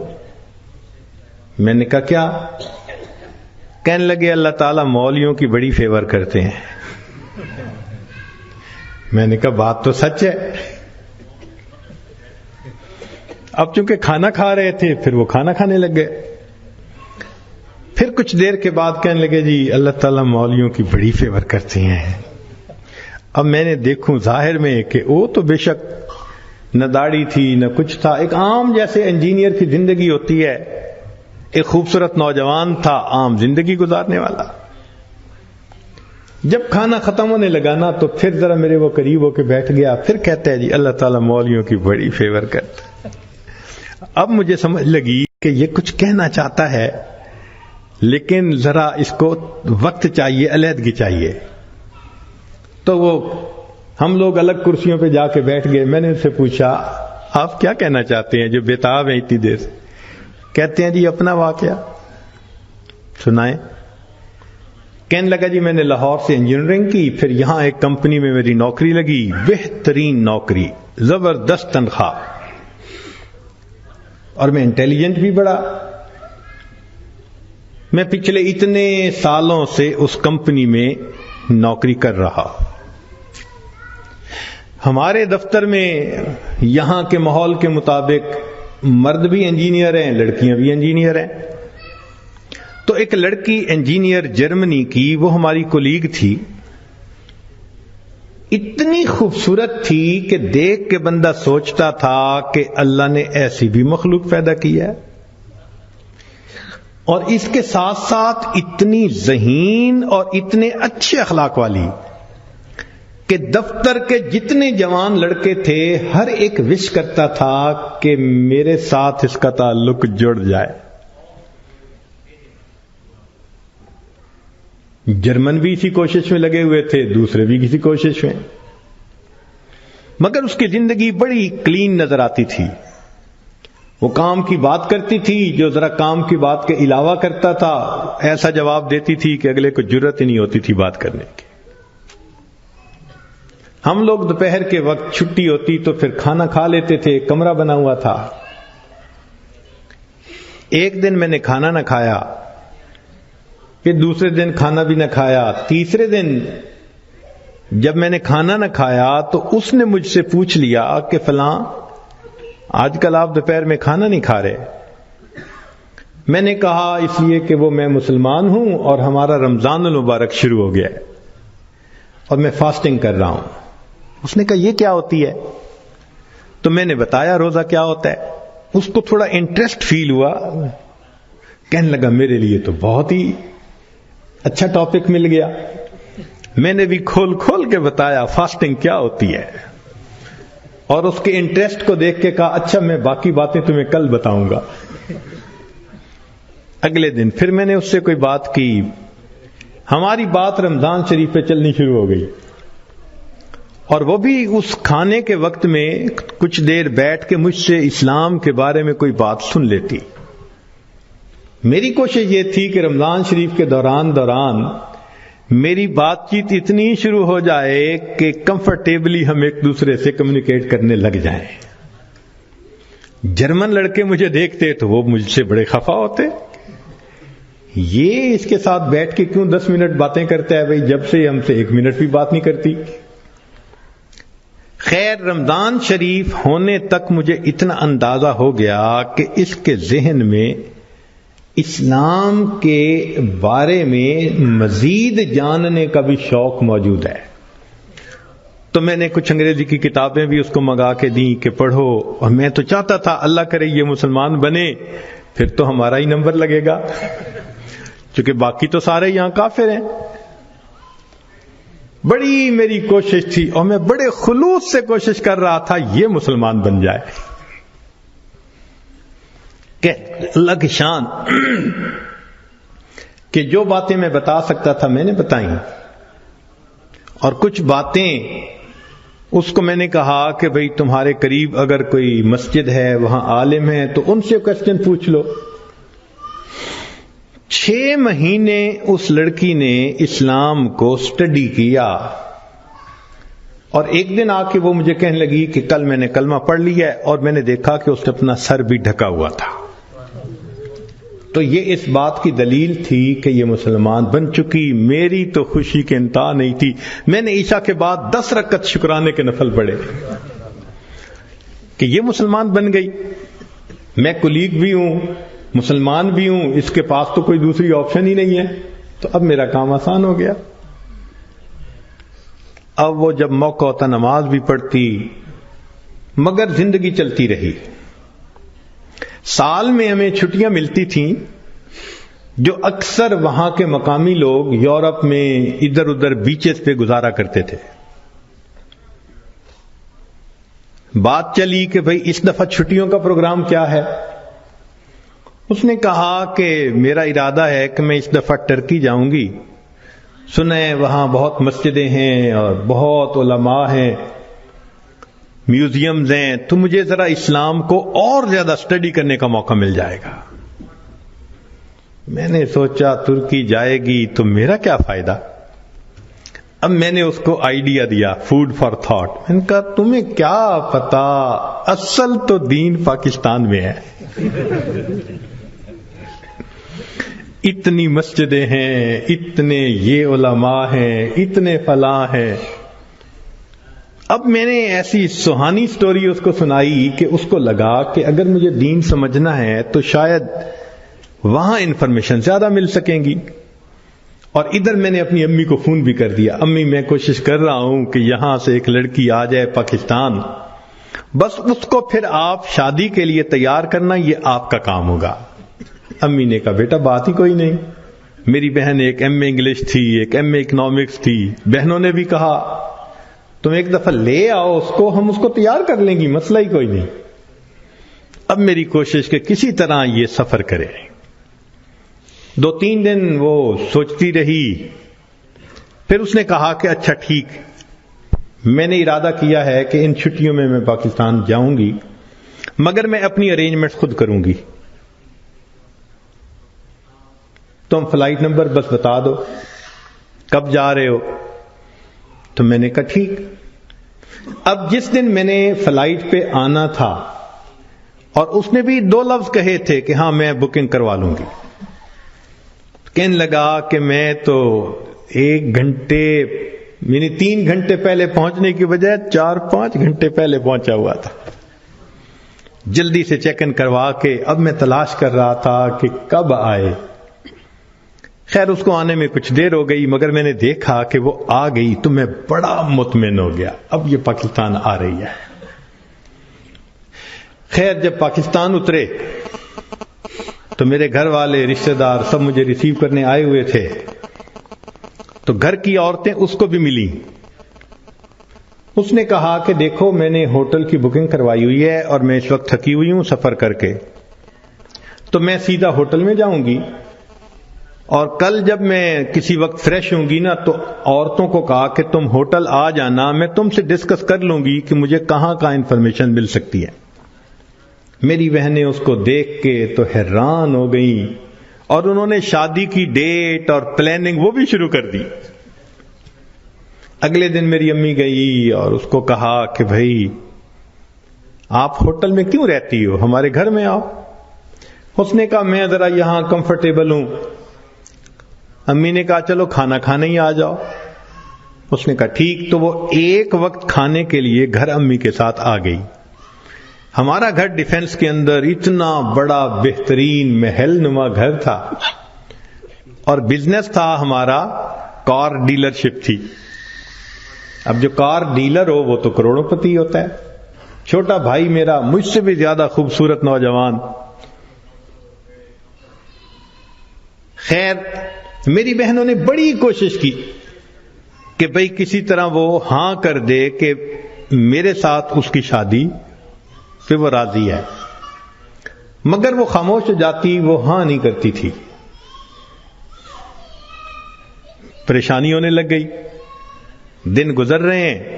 میں نے کہا کیا؟ کہنے لگے اللہ تعالیٰ مولویوں کی بڑی فیور کرتے ہیں۔ میں نے کہا بات تو سچ ہے۔ اب چونکہ کھانا کھا رہے تھے، پھر وہ کھانا کھانے لگ گئے۔ پھر کچھ دیر کے بعد کہنے لگے جی اللہ تعالیٰ مولویوں کی بڑی فیور کرتے ہیں۔ اب میں نے دیکھوں ظاہر میں کہ وہ تو بے شک نہ داڑھی تھی نہ کچھ تھا، ایک عام جیسے انجینئر کی زندگی ہوتی ہے، ایک خوبصورت نوجوان تھا عام زندگی گزارنے والا۔ جب کھانا ختم ہونے لگا نا تو پھر ذرا میرے وہ قریب ہو کے بیٹھ گیا، پھر کہتا ہے جی اللہ تعالیٰ مولویوں کی بڑی فیور کرتا۔ اب مجھے سمجھ لگی کہ یہ کچھ کہنا چاہتا ہے، لیکن ذرا اس کو وقت چاہیے، علیحدگی چاہیے۔ تو وہ ہم لوگ الگ کرسیوں پہ جا کے بیٹھ گئے۔ میں نے ان سے پوچھا آپ کیا کہنا چاہتے ہیں جو بےتاب ہیں اتنی دیر سے؟ کہتے ہیں جی اپنا واقعہ سنائیں۔ کہنے لگا جی میں نے لاہور سے انجینئرنگ کی، پھر یہاں ایک کمپنی میں میری نوکری لگی، بہترین نوکری، زبردست تنخواہ، اور میں انٹیلیجنٹ بھی بڑا۔ میں پچھلے اتنے سالوں سے اس کمپنی میں نوکری کر رہا۔ ہمارے دفتر میں یہاں کے ماحول کے مطابق مرد بھی انجینئر ہیں، لڑکیاں بھی انجینئر ہیں۔ تو ایک لڑکی انجینئر جرمنی کی، وہ ہماری کولیگ تھی، اتنی خوبصورت تھی کہ دیکھ کے بندہ سوچتا تھا کہ اللہ نے ایسی بھی مخلوق پیدا کی ہے، اور اس کے ساتھ ساتھ اتنی ذہین اور اتنے اچھے اخلاق والی کہ دفتر کے جتنے جوان لڑکے تھے ہر ایک وش کرتا تھا کہ میرے ساتھ اس کا تعلق جڑ جائے۔ جرمن بھی اسی کوشش میں لگے ہوئے تھے، دوسرے بھی کسی کوشش میں، مگر اس کی زندگی بڑی کلین نظر آتی تھی۔ وہ کام کی بات کرتی تھی، جو ذرا کام کی بات کے علاوہ کرتا تھا ایسا جواب دیتی تھی کہ اگلے کو جرت ہی نہیں ہوتی تھی بات کرنے کی۔ ہم لوگ دوپہر کے وقت چھٹی ہوتی تو پھر کھانا کھا لیتے تھے، کمرہ بنا ہوا تھا۔ ایک دن میں نے کھانا نہ کھایا، کہ دوسرے دن کھانا بھی نہ کھایا. تیسرے دن جب میں نے کھانا نہ کھایا تو اس نے مجھ سے پوچھ لیا کہ فلاں آج کل آپ دوپہر میں کھانا نہیں کھا رہے. میں نے کہا اس لیے کہ وہ میں مسلمان ہوں اور ہمارا رمضان المبارک شروع ہو گیا ہے اور میں فاسٹنگ کر رہا ہوں. اس نے کہا یہ کیا ہوتی ہے؟ تو میں نے بتایا روزہ کیا ہوتا ہے. اس کو تھوڑا انٹرسٹ فیل ہوا, کہنے لگا میرے لیے تو بہت ہی اچھا ٹاپک مل گیا. میں نے بھی کھول کھول کے بتایا فاسٹنگ کیا ہوتی ہے, اور اس کے انٹرسٹ کو دیکھ کے کہا اچھا میں باقی باتیں تمہیں کل بتاؤں گا. اگلے دن پھر میں نے اس سے کوئی بات کی, ہماری بات رمضان شریف پہ چلنی شروع ہو گئی, اور وہ بھی اس کھانے کے وقت میں کچھ دیر بیٹھ کے مجھ سے اسلام کے بارے میں کوئی بات سن لیتی. میری کوشش یہ تھی کہ رمضان شریف کے دوران میری بات چیت اتنی شروع ہو جائے کہ کمفرٹیبلی ہم ایک دوسرے سے کمیونیکیٹ کرنے لگ جائیں. جرمن لڑکے مجھے دیکھتے تو وہ مجھ سے بڑے خفا ہوتے, یہ اس کے ساتھ بیٹھ کے کیوں 10 منٹ باتیں کرتا ہے بھائی, جب سے ہم سے 1 منٹ بھی بات نہیں کرتی. خیر رمضان شریف ہونے تک مجھے اتنا اندازہ ہو گیا کہ اس کے ذہن میں اسلام کے بارے میں مزید جاننے کا بھی شوق موجود ہے. تو میں نے کچھ انگریزی کی کتابیں بھی اس کو منگا کے دیں کہ پڑھو, اور میں تو چاہتا تھا اللہ کرے یہ مسلمان بنے, پھر تو ہمارا ہی نمبر لگے گا, چونکہ باقی تو سارے یہاں کافر ہیں. بڑی میری کوشش تھی اور میں بڑے خلوص سے کوشش کر رہا تھا یہ مسلمان بن جائے. کہ اللہ کی شان کہ جو باتیں میں بتا سکتا تھا میں نے بتائیں, اور کچھ باتیں اس کو میں نے کہا کہ بھئی تمہارے قریب اگر کوئی مسجد ہے, وہاں عالم ہے, تو ان سے کوسچن پوچھ لو. 6 مہینے اس لڑکی نے اسلام کو سٹڈی کیا, اور ایک دن آ کے وہ مجھے کہنے لگی کہ کل میں نے کلمہ پڑھ لیا ہے, اور میں نے دیکھا کہ اس نے اپنا سر بھی ڈھکا ہوا تھا. تو یہ اس بات کی دلیل تھی کہ یہ مسلمان بن چکی. میری تو خوشی کے انتہا نہیں تھی. میں نے عشاء کے بعد 10 رکعت شکرانے کے نفل پڑھے کہ یہ مسلمان بن گئی. میں کلیگ بھی ہوں, مسلمان بھی ہوں, اس کے پاس تو کوئی دوسری آپشن ہی نہیں ہے, تو اب میرا کام آسان ہو گیا. اب وہ جب موقع ہوتا نماز بھی پڑھتی, مگر زندگی چلتی رہی. سال میں ہمیں چھٹیاں ملتی تھیں جو اکثر وہاں کے مقامی لوگ یورپ میں ادھر ادھر بیچز پہ گزارا کرتے تھے. بات چلی کہ بھئی اس دفعہ چھٹیوں کا پروگرام کیا ہے. اس نے کہا کہ میرا ارادہ ہے کہ میں اس دفعہ ٹرکی جاؤں گی, سنیں وہاں بہت مسجدیں ہیں اور بہت علماء ہیں, میوزیمز ہیں, تو مجھے ذرا اسلام کو اور زیادہ سٹڈی کرنے کا موقع مل جائے گا. میں نے سوچا ترکی جائے گی تو میرا کیا فائدہ. اب میں نے اس کو آئیڈیا دیا, فوڈ فار تھاٹ. میں نے کہا تمہیں کیا پتا, اصل تو دین پاکستان میں ہے. اتنی مسجدیں ہیں, اتنے یہ علماء ہیں, اتنے فلاں ہیں. اب میں نے ایسی سہانی سٹوری اس کو سنائی کہ اس کو لگا کہ اگر مجھے دین سمجھنا ہے تو شاید وہاں انفارمیشن زیادہ مل سکیں گی. اور ادھر میں نے اپنی امی کو فون بھی کر دیا, امی میں کوشش کر رہا ہوں کہ یہاں سے ایک لڑکی آ جائے پاکستان, بس اس کو پھر آپ شادی کے لیے تیار کرنا, یہ آپ کا کام ہوگا. امی نے کہا بیٹا بات ہی کوئی نہیں. میری بہن ایک ایم اے انگلش تھی, ایک ایم اے اکنامکس تھی. بہنوں نے بھی کہا تم ایک دفعہ لے آؤ اس کو, ہم اس کو تیار کر لیں گی, مسئلہ ہی کوئی نہیں. اب میری کوشش کہ کسی طرح یہ سفر کرے. 2-3 دن وہ سوچتی رہی, پھر اس نے کہا کہ اچھا ٹھیک, میں نے ارادہ کیا ہے کہ ان چھٹیوں میں پاکستان جاؤں گی, مگر میں اپنی ارینجمنٹ خود کروں گی. تم فلائٹ نمبر بس بتا دو, کب جا رہے ہو. تو میں نے کہا ٹھیک. اب جس دن میں نے فلائٹ پہ آنا تھا, اور اس نے بھی 2 لفظ کہے تھے کہ ہاں میں بکنگ کروا لوں گی, کہنے لگا کہ میں تو 1 گھنٹے یعنی 3 گھنٹے پہلے پہنچنے کی بجائے 4-5 گھنٹے پہلے پہنچا ہوا تھا. جلدی سے چیک ان کروا کے اب میں تلاش کر رہا تھا کہ کب آئے. خیر اس کو آنے میں کچھ دیر ہو گئی، مگر میں نے دیکھا کہ وہ آ گئی تو میں بڑا مطمئن ہو گیا، اب یہ پاکستان آ رہی ہے. خیر جب پاکستان اترے تو میرے گھر والے رشتہ دار سب مجھے ریسیو کرنے آئے ہوئے تھے. تو گھر کی عورتیں اس کو بھی ملی. اس نے کہا کہ دیکھو میں نے ہوٹل کی بکنگ کروائی ہوئی ہے اور میں اس وقت تھکی ہوئی ہوں سفر کر کے، تو میں سیدھا ہوٹل میں جاؤں گی، اور کل جب میں کسی وقت فریش ہوں گی نا تو عورتوں کو کہا کہ تم ہوٹل آ جانا، میں تم سے ڈسکس کر لوں گی کہ مجھے کہاں کا انفارمیشن مل سکتی ہے. میری بہنیں اس کو دیکھ کے تو حیران ہو گئیں، اور انہوں نے شادی کی ڈیٹ اور پلاننگ وہ بھی شروع کر دی. اگلے دن میری امی گئی اور اس کو کہا کہ بھائی آپ ہوٹل میں کیوں رہتی ہو، ہمارے گھر میں آؤ. اس نے کہا میں ذرا یہاں کمفرٹیبل ہوں. امی نے کہا چلو کھانا کھانے ہی آ جاؤ. اس نے کہا ٹھیک. تو وہ ایک وقت کھانے کے لیے گھر امی کے ساتھ آ گئی. ہمارا گھر ڈیفنس کے اندر اتنا بڑا بہترین محل نما گھر تھا، اور بزنس تھا ہمارا کار ڈیلرشپ تھی. اب جو کار ڈیلر ہو وہ تو کروڑوں پتی ہوتا ہے. چھوٹا بھائی میرا مجھ سے بھی زیادہ خوبصورت نوجوان. خیر میری بہنوں نے بڑی کوشش کی کہ بھئی کسی طرح وہ ہاں کر دے کہ میرے ساتھ اس کی شادی پہ وہ راضی ہے، مگر وہ خاموش ہو جاتی، وہ ہاں نہیں کرتی تھی. پریشانی ہونے لگ گئی، دن گزر رہے ہیں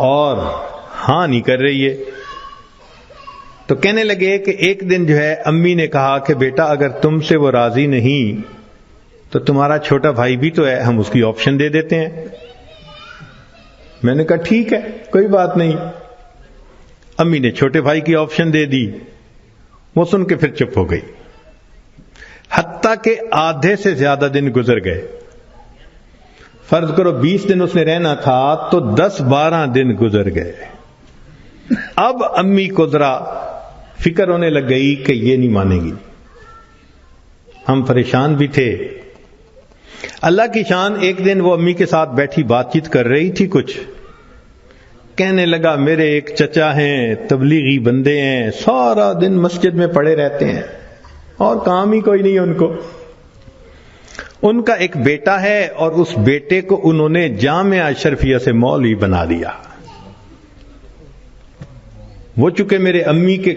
اور ہاں نہیں کر رہی ہے. تو کہنے لگے کہ ایک دن جو ہے امی نے کہا کہ بیٹا اگر تم سے وہ راضی نہیں تو تمہارا چھوٹا بھائی بھی تو ہے، ہم اس کی آپشن دے دیتے ہیں. میں نے کہا ٹھیک ہے کوئی بات نہیں. امی نے چھوٹے بھائی کی آپشن دے دی. وہ سن کے پھر چپ ہو گئی. حتیٰ کہ آدھے سے زیادہ دن گزر گئے. فرض کرو 20 دن اس نے رہنا تھا تو 10-12 دن گزر گئے. اب امی کو ذرا فکر ہونے لگ گئی کہ یہ نہیں مانے گی. ہم پریشان بھی تھے. اللہ کی شان ایک دن وہ امی کے ساتھ بیٹھی بات چیت کر رہی تھی. کچھ کہنے لگا میرے ایک چچا ہیں، تبلیغی بندے ہیں، سارا دن مسجد میں پڑے رہتے ہیں اور کام ہی کوئی نہیں ان کو. ان کا ایک بیٹا ہے اور اس بیٹے کو انہوں نے جامعہ اشرفیہ سے مولوی بنا دیا. وہ چونکہ میرے امی کے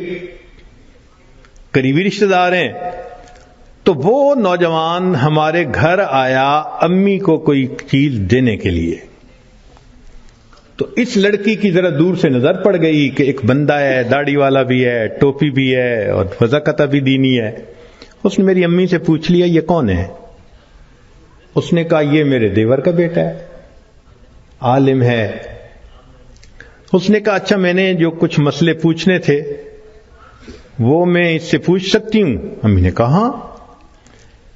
قریبی رشتہ دار ہیں تو وہ نوجوان ہمارے گھر آیا امی کو کوئی چیز دینے کے لیے. تو اس لڑکی کی ذرا دور سے نظر پڑ گئی کہ ایک بندہ ہے، داڑھی والا بھی ہے، ٹوپی بھی ہے اور وضاقتہ بھی دینی ہے. اس نے میری امی سے پوچھ لیا یہ کون ہے؟ اس نے کہا یہ میرے دیور کا بیٹا ہے، عالم ہے. اس نے کہا اچھا میں نے جو کچھ مسئلے پوچھنے تھے وہ میں اس سے پوچھ سکتی ہوں؟ امی نے کہا ہاں.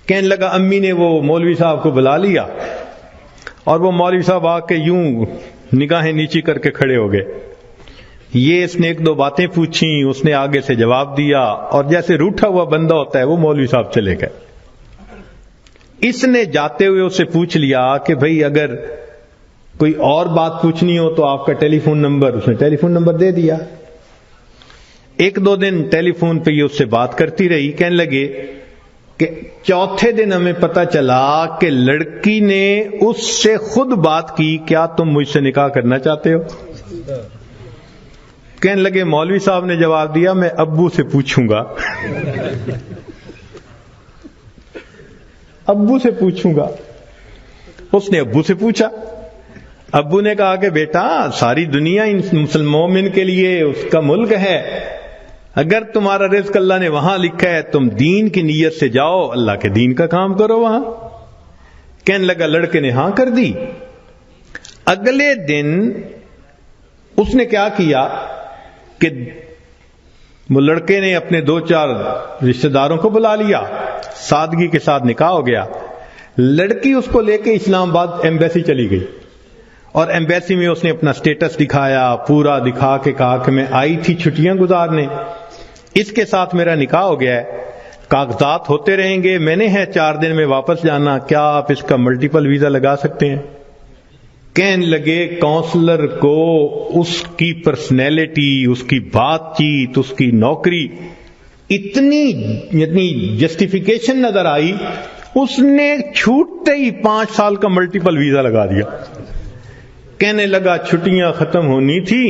کہنے لگا امی نے وہ مولوی صاحب کو بلا لیا اور وہ مولوی صاحب آ کے یوں نگاہیں نیچی کر کے کھڑے ہو گئے. یہ اس نے 1-2 باتیں پوچھیں، اس نے آگے سے جواب دیا اور جیسے روٹھا ہوا بندہ ہوتا ہے وہ مولوی صاحب چلے گئے. اس نے جاتے ہوئے اس سے پوچھ لیا کہ بھئی اگر کوئی اور بات پوچھنی ہو تو آپ کا ٹیلی فون نمبر. اس نے ٹیلی فون نمبر دے دیا. 1-2 دن ٹیلی فون پہ یہ اس سے بات کرتی رہی. کہنے لگے کہ چوتھے دن ہمیں پتا چلا کہ لڑکی نے اس سے خود بات کی کیا تم مجھ سے نکاح کرنا چاہتے ہو؟ کہنے لگے مولوی صاحب نے جواب دیا میں ابو سے پوچھوں گا. ابو سے پوچھوں گا. اس نے ابو سے پوچھا. ابو نے کہا کہ بیٹا ساری دنیا ان مسلمانوں کے لیے اس کا ملک ہے، اگر تمہارا رزق اللہ نے وہاں لکھا ہے تم دین کی نیت سے جاؤ، اللہ کے دین کا کام کرو وہاں. کہنے لگا لڑکے نے ہاں کر دی. اگلے دن اس نے کیا کیا کہ وہ لڑکے نے اپنے 2-4 رشتہ داروں کو بلا لیا سادگی کے ساتھ نکاح ہو گیا. لڑکی اس کو لے کے اسلام آباد ایمبیسی چلی گئی اور ایمبیسی میں اس نے اپنا سٹیٹس دکھایا, پورا دکھا کے کہا کہ میں آئی تھی چھٹیاں گزارنے, اس کے ساتھ میرا نکاح ہو گیا ہے, کاغذات ہوتے رہیں گے, میں نے ہے 4 دن میں واپس جانا, کیا آپ اس کا ملٹیپل ویزا لگا سکتے ہیں؟ کہنے لگے کونسلر کو اس کی پرسنالٹی, اس کی بات چیت, اس کی نوکری اتنی جسٹیفیکیشن نظر آئی, اس نے چھوٹتے ہی 5 سال کا ملٹیپل ویزا لگا دیا. کہنے لگا چھٹیاں ختم ہونی تھی,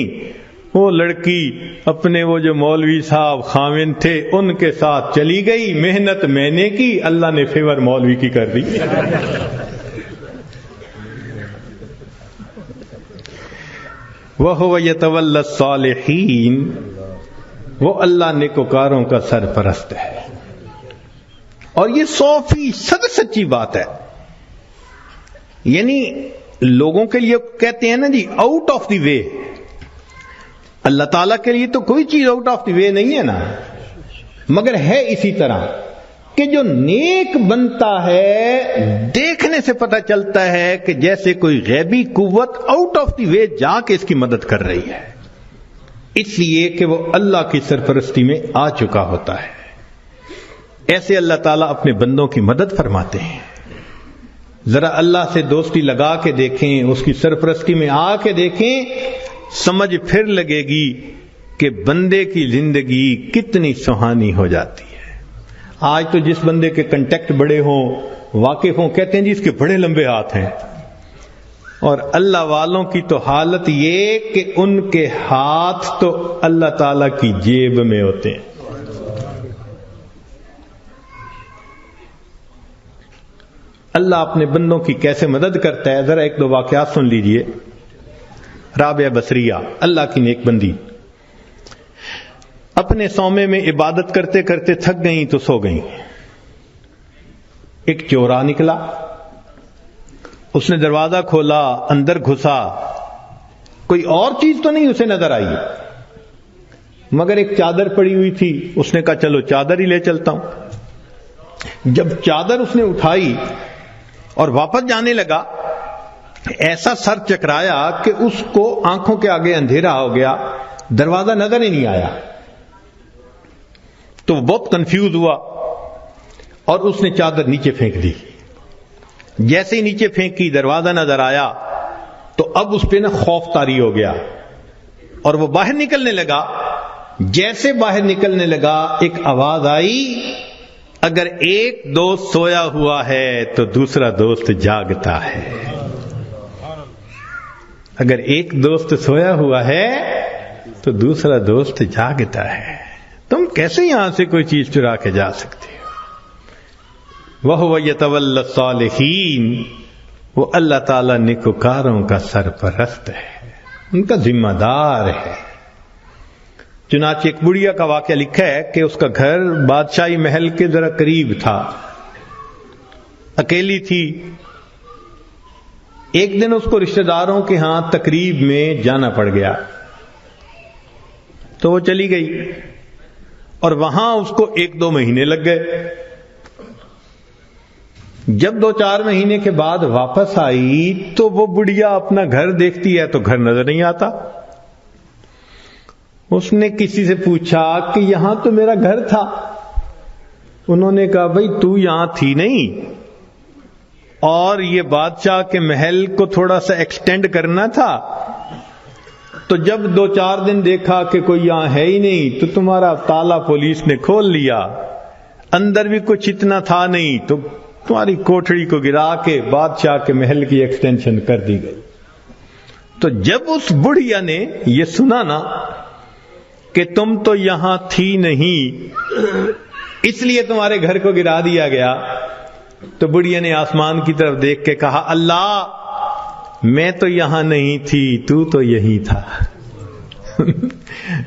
وہ لڑکی اپنے وہ جو مولوی صاحب خاوند تھے ان کے ساتھ چلی گئی, محنت میں نے کی, اللہ نے فیور مولوی کی کر دی. وَهُوَ يَتَوَلَّى الصَّالِحِينَ, وہ اللہ نیکوکاروں کا سرپرست ہے. اور یہ 100% سچی بات ہے. یعنی لوگوں کے لیے کہتے ہیں نا جی آؤٹ آف دی وے, اللہ تعالیٰ کے لیے تو کوئی چیز آؤٹ آف دی وے نہیں ہے نا, مگر ہے اسی طرح کہ جو نیک بنتا ہے دیکھنے سے پتہ چلتا ہے کہ جیسے کوئی غیبی قوت آؤٹ آف دی وے جا کے اس کی مدد کر رہی ہے, اس لیے کہ وہ اللہ کی سرپرستی میں آ چکا ہوتا ہے. ایسے اللہ تعالیٰ اپنے بندوں کی مدد فرماتے ہیں. ذرا اللہ سے دوستی لگا کے دیکھیں, اس کی سرپرستی میں آ کے دیکھیں, سمجھ پھر لگے گی کہ بندے کی زندگی کتنی سہانی ہو جاتی ہے. آج تو جس بندے کے کنٹیکٹ بڑے ہوں, واقف ہوں, کہتے ہیں جی اس کے بڑے لمبے ہاتھ ہیں, اور اللہ والوں کی تو حالت یہ کہ ان کے ہاتھ تو اللہ تعالی کی جیب میں ہوتے ہیں. اللہ اپنے بندوں کی کیسے مدد کرتا ہے, ذرا 1-2 واقعات سن لیجئے. رابعہ بصریہ اللہ کی نیک بندی, اپنے صومعے میں عبادت کرتے کرتے تھک گئیں تو سو گئیں. ایک چورا نکلا, اس نے دروازہ کھولا, اندر گھسا, کوئی اور چیز تو نہیں اسے نظر آئی, مگر ایک چادر پڑی ہوئی تھی. اس نے کہا چلو چادر ہی لے چلتا ہوں. جب چادر اس نے اٹھائی اور واپس جانے لگا, ایسا سر چکرایا کہ اس کو آنکھوں کے آگے اندھیرا ہو گیا, دروازہ نظر ہی نہیں آیا. تو وہ بہت کنفیوز ہوا اور اس نے چادر نیچے پھینک دی. جیسے ہی نیچے پھینکی دروازہ نظر آیا تو اب اس پہ خوف طاری ہو گیا اور وہ باہر نکلنے لگا. جیسے باہر نکلنے لگا ایک آواز آئی, اگر ایک دوست سویا ہوا ہے تو دوسرا دوست جاگتا ہے. اگر ایک دوست سویا ہوا ہے تو دوسرا دوست جاگتا ہے. تم کیسے یہاں سے کوئی چیز چرا کے جا سکتے ہو؟ وَهُوَ يَتَوَلَّى الصَّالِحِينَ, وہ اللہ تعالیٰ نیکوکاروں کا سرپرست ہے, ان کا ذمہ دار ہے. چنانچہ ایک بڑھیا کا واقعہ لکھا ہے کہ اس کا گھر بادشاہی محل کے ذرا قریب تھا, اکیلی تھی. ایک دن اس کو رشتہ داروں کے ہاں تقریب میں جانا پڑ گیا تو وہ چلی گئی اور وہاں اس کو 1-2 مہینے لگ گئے. جب 2-4 مہینے کے بعد واپس آئی تو وہ بڑھیا اپنا گھر دیکھتی ہے تو گھر نظر نہیں آتا. اس نے کسی سے پوچھا کہ یہاں تو میرا گھر تھا. انہوں نے کہا بھئی تو یہاں تھی نہیں, اور یہ بادشاہ کے محل کو تھوڑا سا ایکسٹینڈ کرنا تھا, تو جب 2-4 دن دیکھا کہ کوئی یہاں ہے ہی نہیں تو تمہارا تالا پولیس نے کھول لیا, اندر بھی کچھ اتنا تھا نہیں تو تمہاری کوٹھڑی کو گرا کے بادشاہ کے محل کی ایکسٹینشن کر دی گئی. تو جب اس بڑھیا نے یہ سنا نا کہ تم تو یہاں تھی نہیں اس لیے تمہارے گھر کو گرا دیا گیا, تو بڑھیا نے آسمان کی طرف دیکھ کے کہا اللہ میں تو یہاں نہیں تھی, تو تو یہی تھا.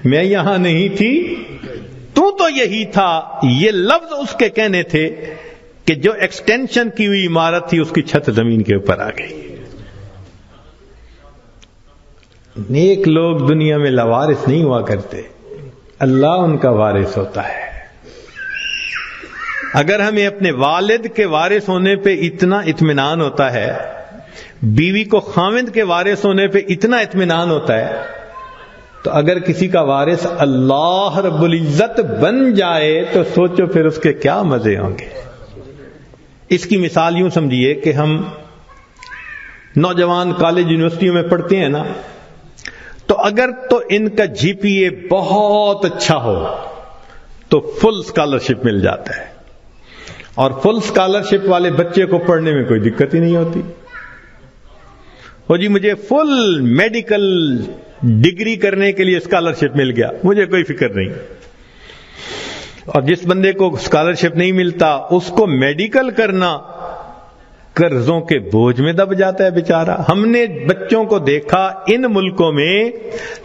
میں یہاں نہیں تھی, تو تو یہی تھا. یہ لفظ اس کے کہنے تھے کہ جو ایکسٹینشن کی ہوئی عمارت تھی اس کی چھت زمین کے اوپر آ گئی. نیک لوگ دنیا میں لاوارث نہیں ہوا کرتے, اللہ ان کا وارث ہوتا ہے. اگر ہمیں اپنے والد کے وارث ہونے پہ اتنا اطمینان ہوتا ہے، بیوی کو خاوند کے وارث ہونے پہ اتنا اطمینان ہوتا ہے، تو اگر کسی کا وارث اللہ رب العزت بن جائے تو سوچو پھر اس کے کیا مزے ہوں گے۔ اس کی مثال یوں سمجھیے کہ ہم نوجوان کالج یونیورسٹیوں میں پڑھتے ہیں نا، تو اگر تو ان کا جی پی اے بہت اچھا ہو تو فل اسکالرشپ مل جاتا ہے، اور فل اسکالرشپ والے بچے کو پڑھنے میں کوئی دقت ہی نہیں ہوتی۔ وہ جی مجھے فل میڈیکل ڈگری کرنے کے لیے اسکالرشپ مل گیا، مجھے کوئی فکر نہیں۔ اور جس بندے کو اسکالرشپ نہیں ملتا اس کو میڈیکل کرنا قرضوں کے بوجھ میں دب جاتا ہے بیچارہ۔ ہم نے بچوں کو دیکھا ان ملکوں میں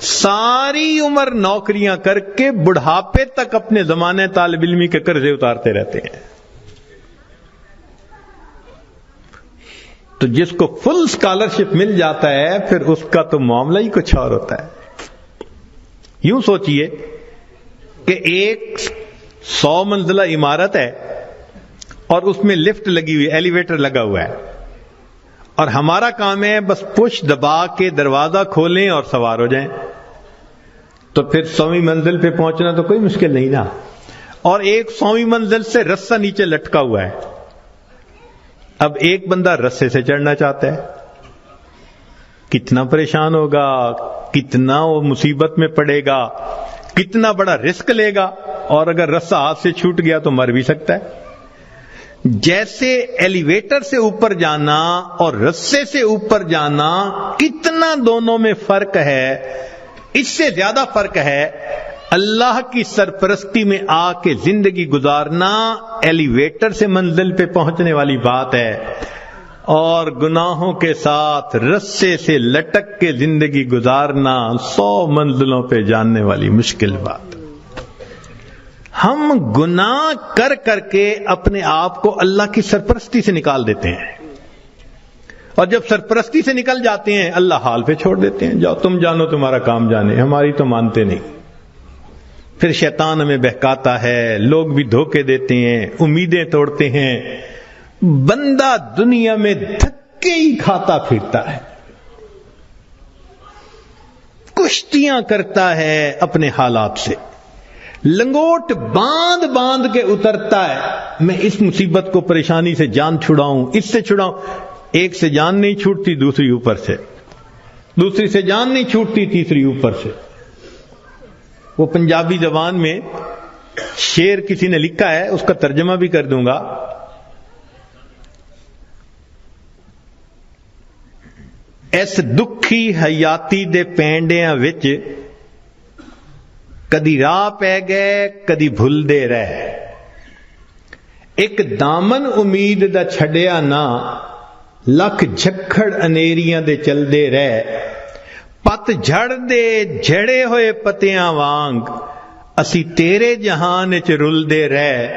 ساری عمر نوکریاں کر کے بڑھاپے تک اپنے زمانے طالب علمی کے قرضے اتارتے رہتے ہیں۔ تو جس کو فل اسکالرشپ مل جاتا ہے پھر اس کا تو معاملہ ہی کچھ اور ہوتا ہے۔ یوں سوچئے کہ ایک 100 منزلہ عمارت ہے اور اس میں لفٹ لگی ہوئی، ایلیویٹر لگا ہوا ہے، اور ہمارا کام ہے بس پش دبا کے دروازہ کھولیں اور سوار ہو جائیں، تو پھر 100ویں منزل پہ پہنچنا تو کوئی مشکل نہیں نا۔ اور ایک 100ویں منزل سے رسہ نیچے لٹکا ہوا ہے، اب ایک بندہ رسے سے چڑھنا چاہتا ہے، کتنا پریشان ہوگا، کتنا وہ مصیبت میں پڑے گا، کتنا بڑا رسک لے گا، اور اگر رسہ ہاتھ سے چھوٹ گیا تو مر بھی سکتا ہے۔ جیسے ایلیویٹر سے اوپر جانا اور رسے سے اوپر جانا کتنا دونوں میں فرق ہے، اس سے زیادہ فرق ہے اللہ کی سرپرستی میں آ کے زندگی گزارنا ایلیویٹر سے منزل پہ پہنچنے والی بات ہے، اور گناہوں کے ساتھ رسے سے لٹک کے زندگی گزارنا 100 منزلوں پہ جاننے والی مشکل بات۔ ہم گناہ کر کر کے اپنے آپ کو اللہ کی سرپرستی سے نکال دیتے ہیں، اور جب سرپرستی سے نکل جاتے ہیں اللہ حال پہ چھوڑ دیتے ہیں، جاؤ تم جانو تمہارا کام جانے، ہماری تو مانتے نہیں۔ پھر شیطان ہمیں بہکاتا ہے، لوگ بھی دھوکے دیتے ہیں، امیدیں توڑتے ہیں، بندہ دنیا میں دھکے ہی کھاتا پھرتا ہے، کشتیاں کرتا ہے اپنے حالات سے، لنگوٹ باندھ باندھ کے اترتا ہے، میں اس مصیبت کو پریشانی سے جان چھڑاؤں، اس سے چھڑاؤں، ایک سے جان نہیں چھوٹتی دوسری اوپر سے، دوسری سے جان نہیں چھوٹتی تیسری اوپر سے۔ وہ پنجابی زبان میں شعر کسی نے لکھا ہے، اس کا ترجمہ بھی کر دوں گا۔ اس دکھی حیاتی دے پینڈیاں وچ کدی راہ پہ گئے کدی بھول دے رہے، ایک دامن امید دا چھڑیا نہ، لکھ جھکڑ انیریاں دے چل دے رہے، پت جھڑ دے جھڑے ہوئے پتیاں وانگ، اسی تیرے جہان وچ رل دے رہے،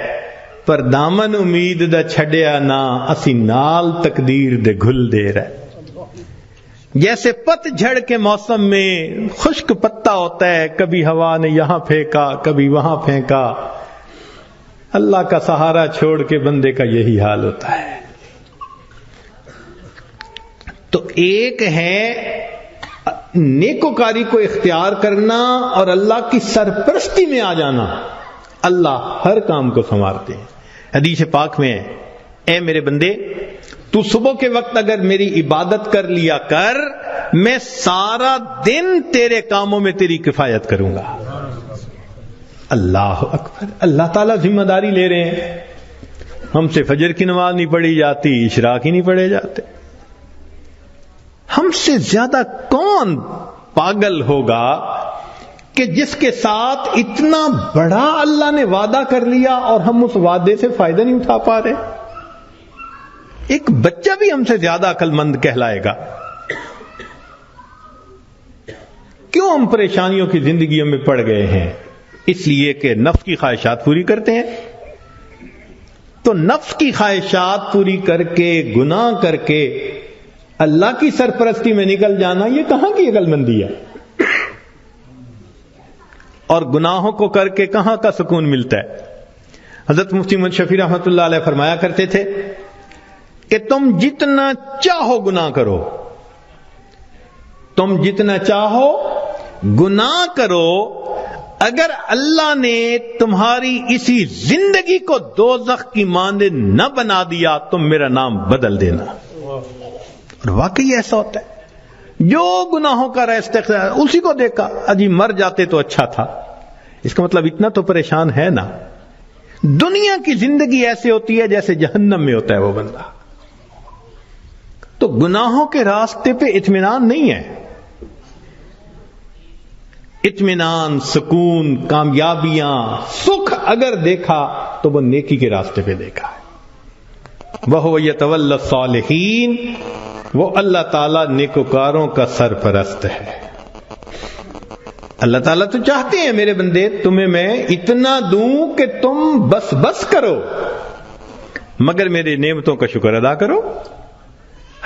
پر دامن امید دا چھڑیا نہ، اسی نال تقدیر دے گھل دے رہے۔ جیسے پت جھڑ کے موسم میں خشک پتا ہوتا ہے، کبھی ہوا نے یہاں پھینکا کبھی وہاں پھینکا، اللہ کا سہارا چھوڑ کے بندے کا یہی حال ہوتا ہے۔ تو ایک ہے نیکوکاری کو اختیار کرنا اور اللہ کی سرپرستی میں آ جانا، اللہ ہر کام کو سنوارتے ہیں۔ حدیث پاک میں اے میرے بندے، تو صبح کے وقت اگر میری عبادت کر لیا کر، میں سارا دن تیرے کاموں میں تیری کفایت کروں گا۔ اللہ اکبر، اللہ تعالیٰ ذمہ داری لے رہے ہیں۔ ہم سے فجر کی نماز نہیں پڑھی جاتی، اشراق ہی نہیں پڑھے جاتے۔ ہم سے زیادہ کون پاگل ہوگا کہ جس کے ساتھ اتنا بڑا اللہ نے وعدہ کر لیا اور ہم اس وعدے سے فائدہ نہیں اٹھا پا رہے؟ ایک بچہ بھی ہم سے زیادہ عقل مند کہلائے گا۔ کیوں ہم پریشانیوں کی زندگیوں میں پڑ گئے ہیں؟ اس لیے کہ نفس کی خواہشات پوری کرتے ہیں۔ تو نفس کی خواہشات پوری کر کے، گناہ کر کے اللہ کی سرپرستی میں نکل جانا، یہ کہاں کی عقل مندی ہے؟ اور گناہوں کو کر کے کہاں کا سکون ملتا ہے؟ حضرت مفتی محمد شفیع رحمۃ اللہ علیہ فرمایا کرتے تھے کہ تم جتنا چاہو گناہ کرو، تم جتنا چاہو گناہ کرو، اگر اللہ نے تمہاری اسی زندگی کو دوزخ کی مانند نہ بنا دیا تم میرا نام بدل دینا۔ اور واقعی ایسا ہوتا ہے، جو گناہوں کا راستہ اسی کو دیکھا، اجی مر جاتے تو اچھا تھا۔ اس کا مطلب اتنا تو پریشان ہے نا۔ دنیا کی زندگی ایسے ہوتی ہے جیسے جہنم میں ہوتا ہے وہ بندہ۔ تو گناہوں کے راستے پہ اطمینان نہیں ہے۔ اطمینان، سکون، کامیابیاں، سکھ اگر دیکھا تو وہ نیکی کے راستے پہ دیکھا ہے۔ وَهُوَ يَتَوَلَّى الصَّالِحِينَ، وہ اللہ تعالیٰ نیکوکاروں کا سرپرست ہے۔ اللہ تعالیٰ تو چاہتے ہیں میرے بندے تمہیں میں اتنا دوں کہ تم بس بس کرو، مگر میرے نعمتوں کا شکر ادا کرو۔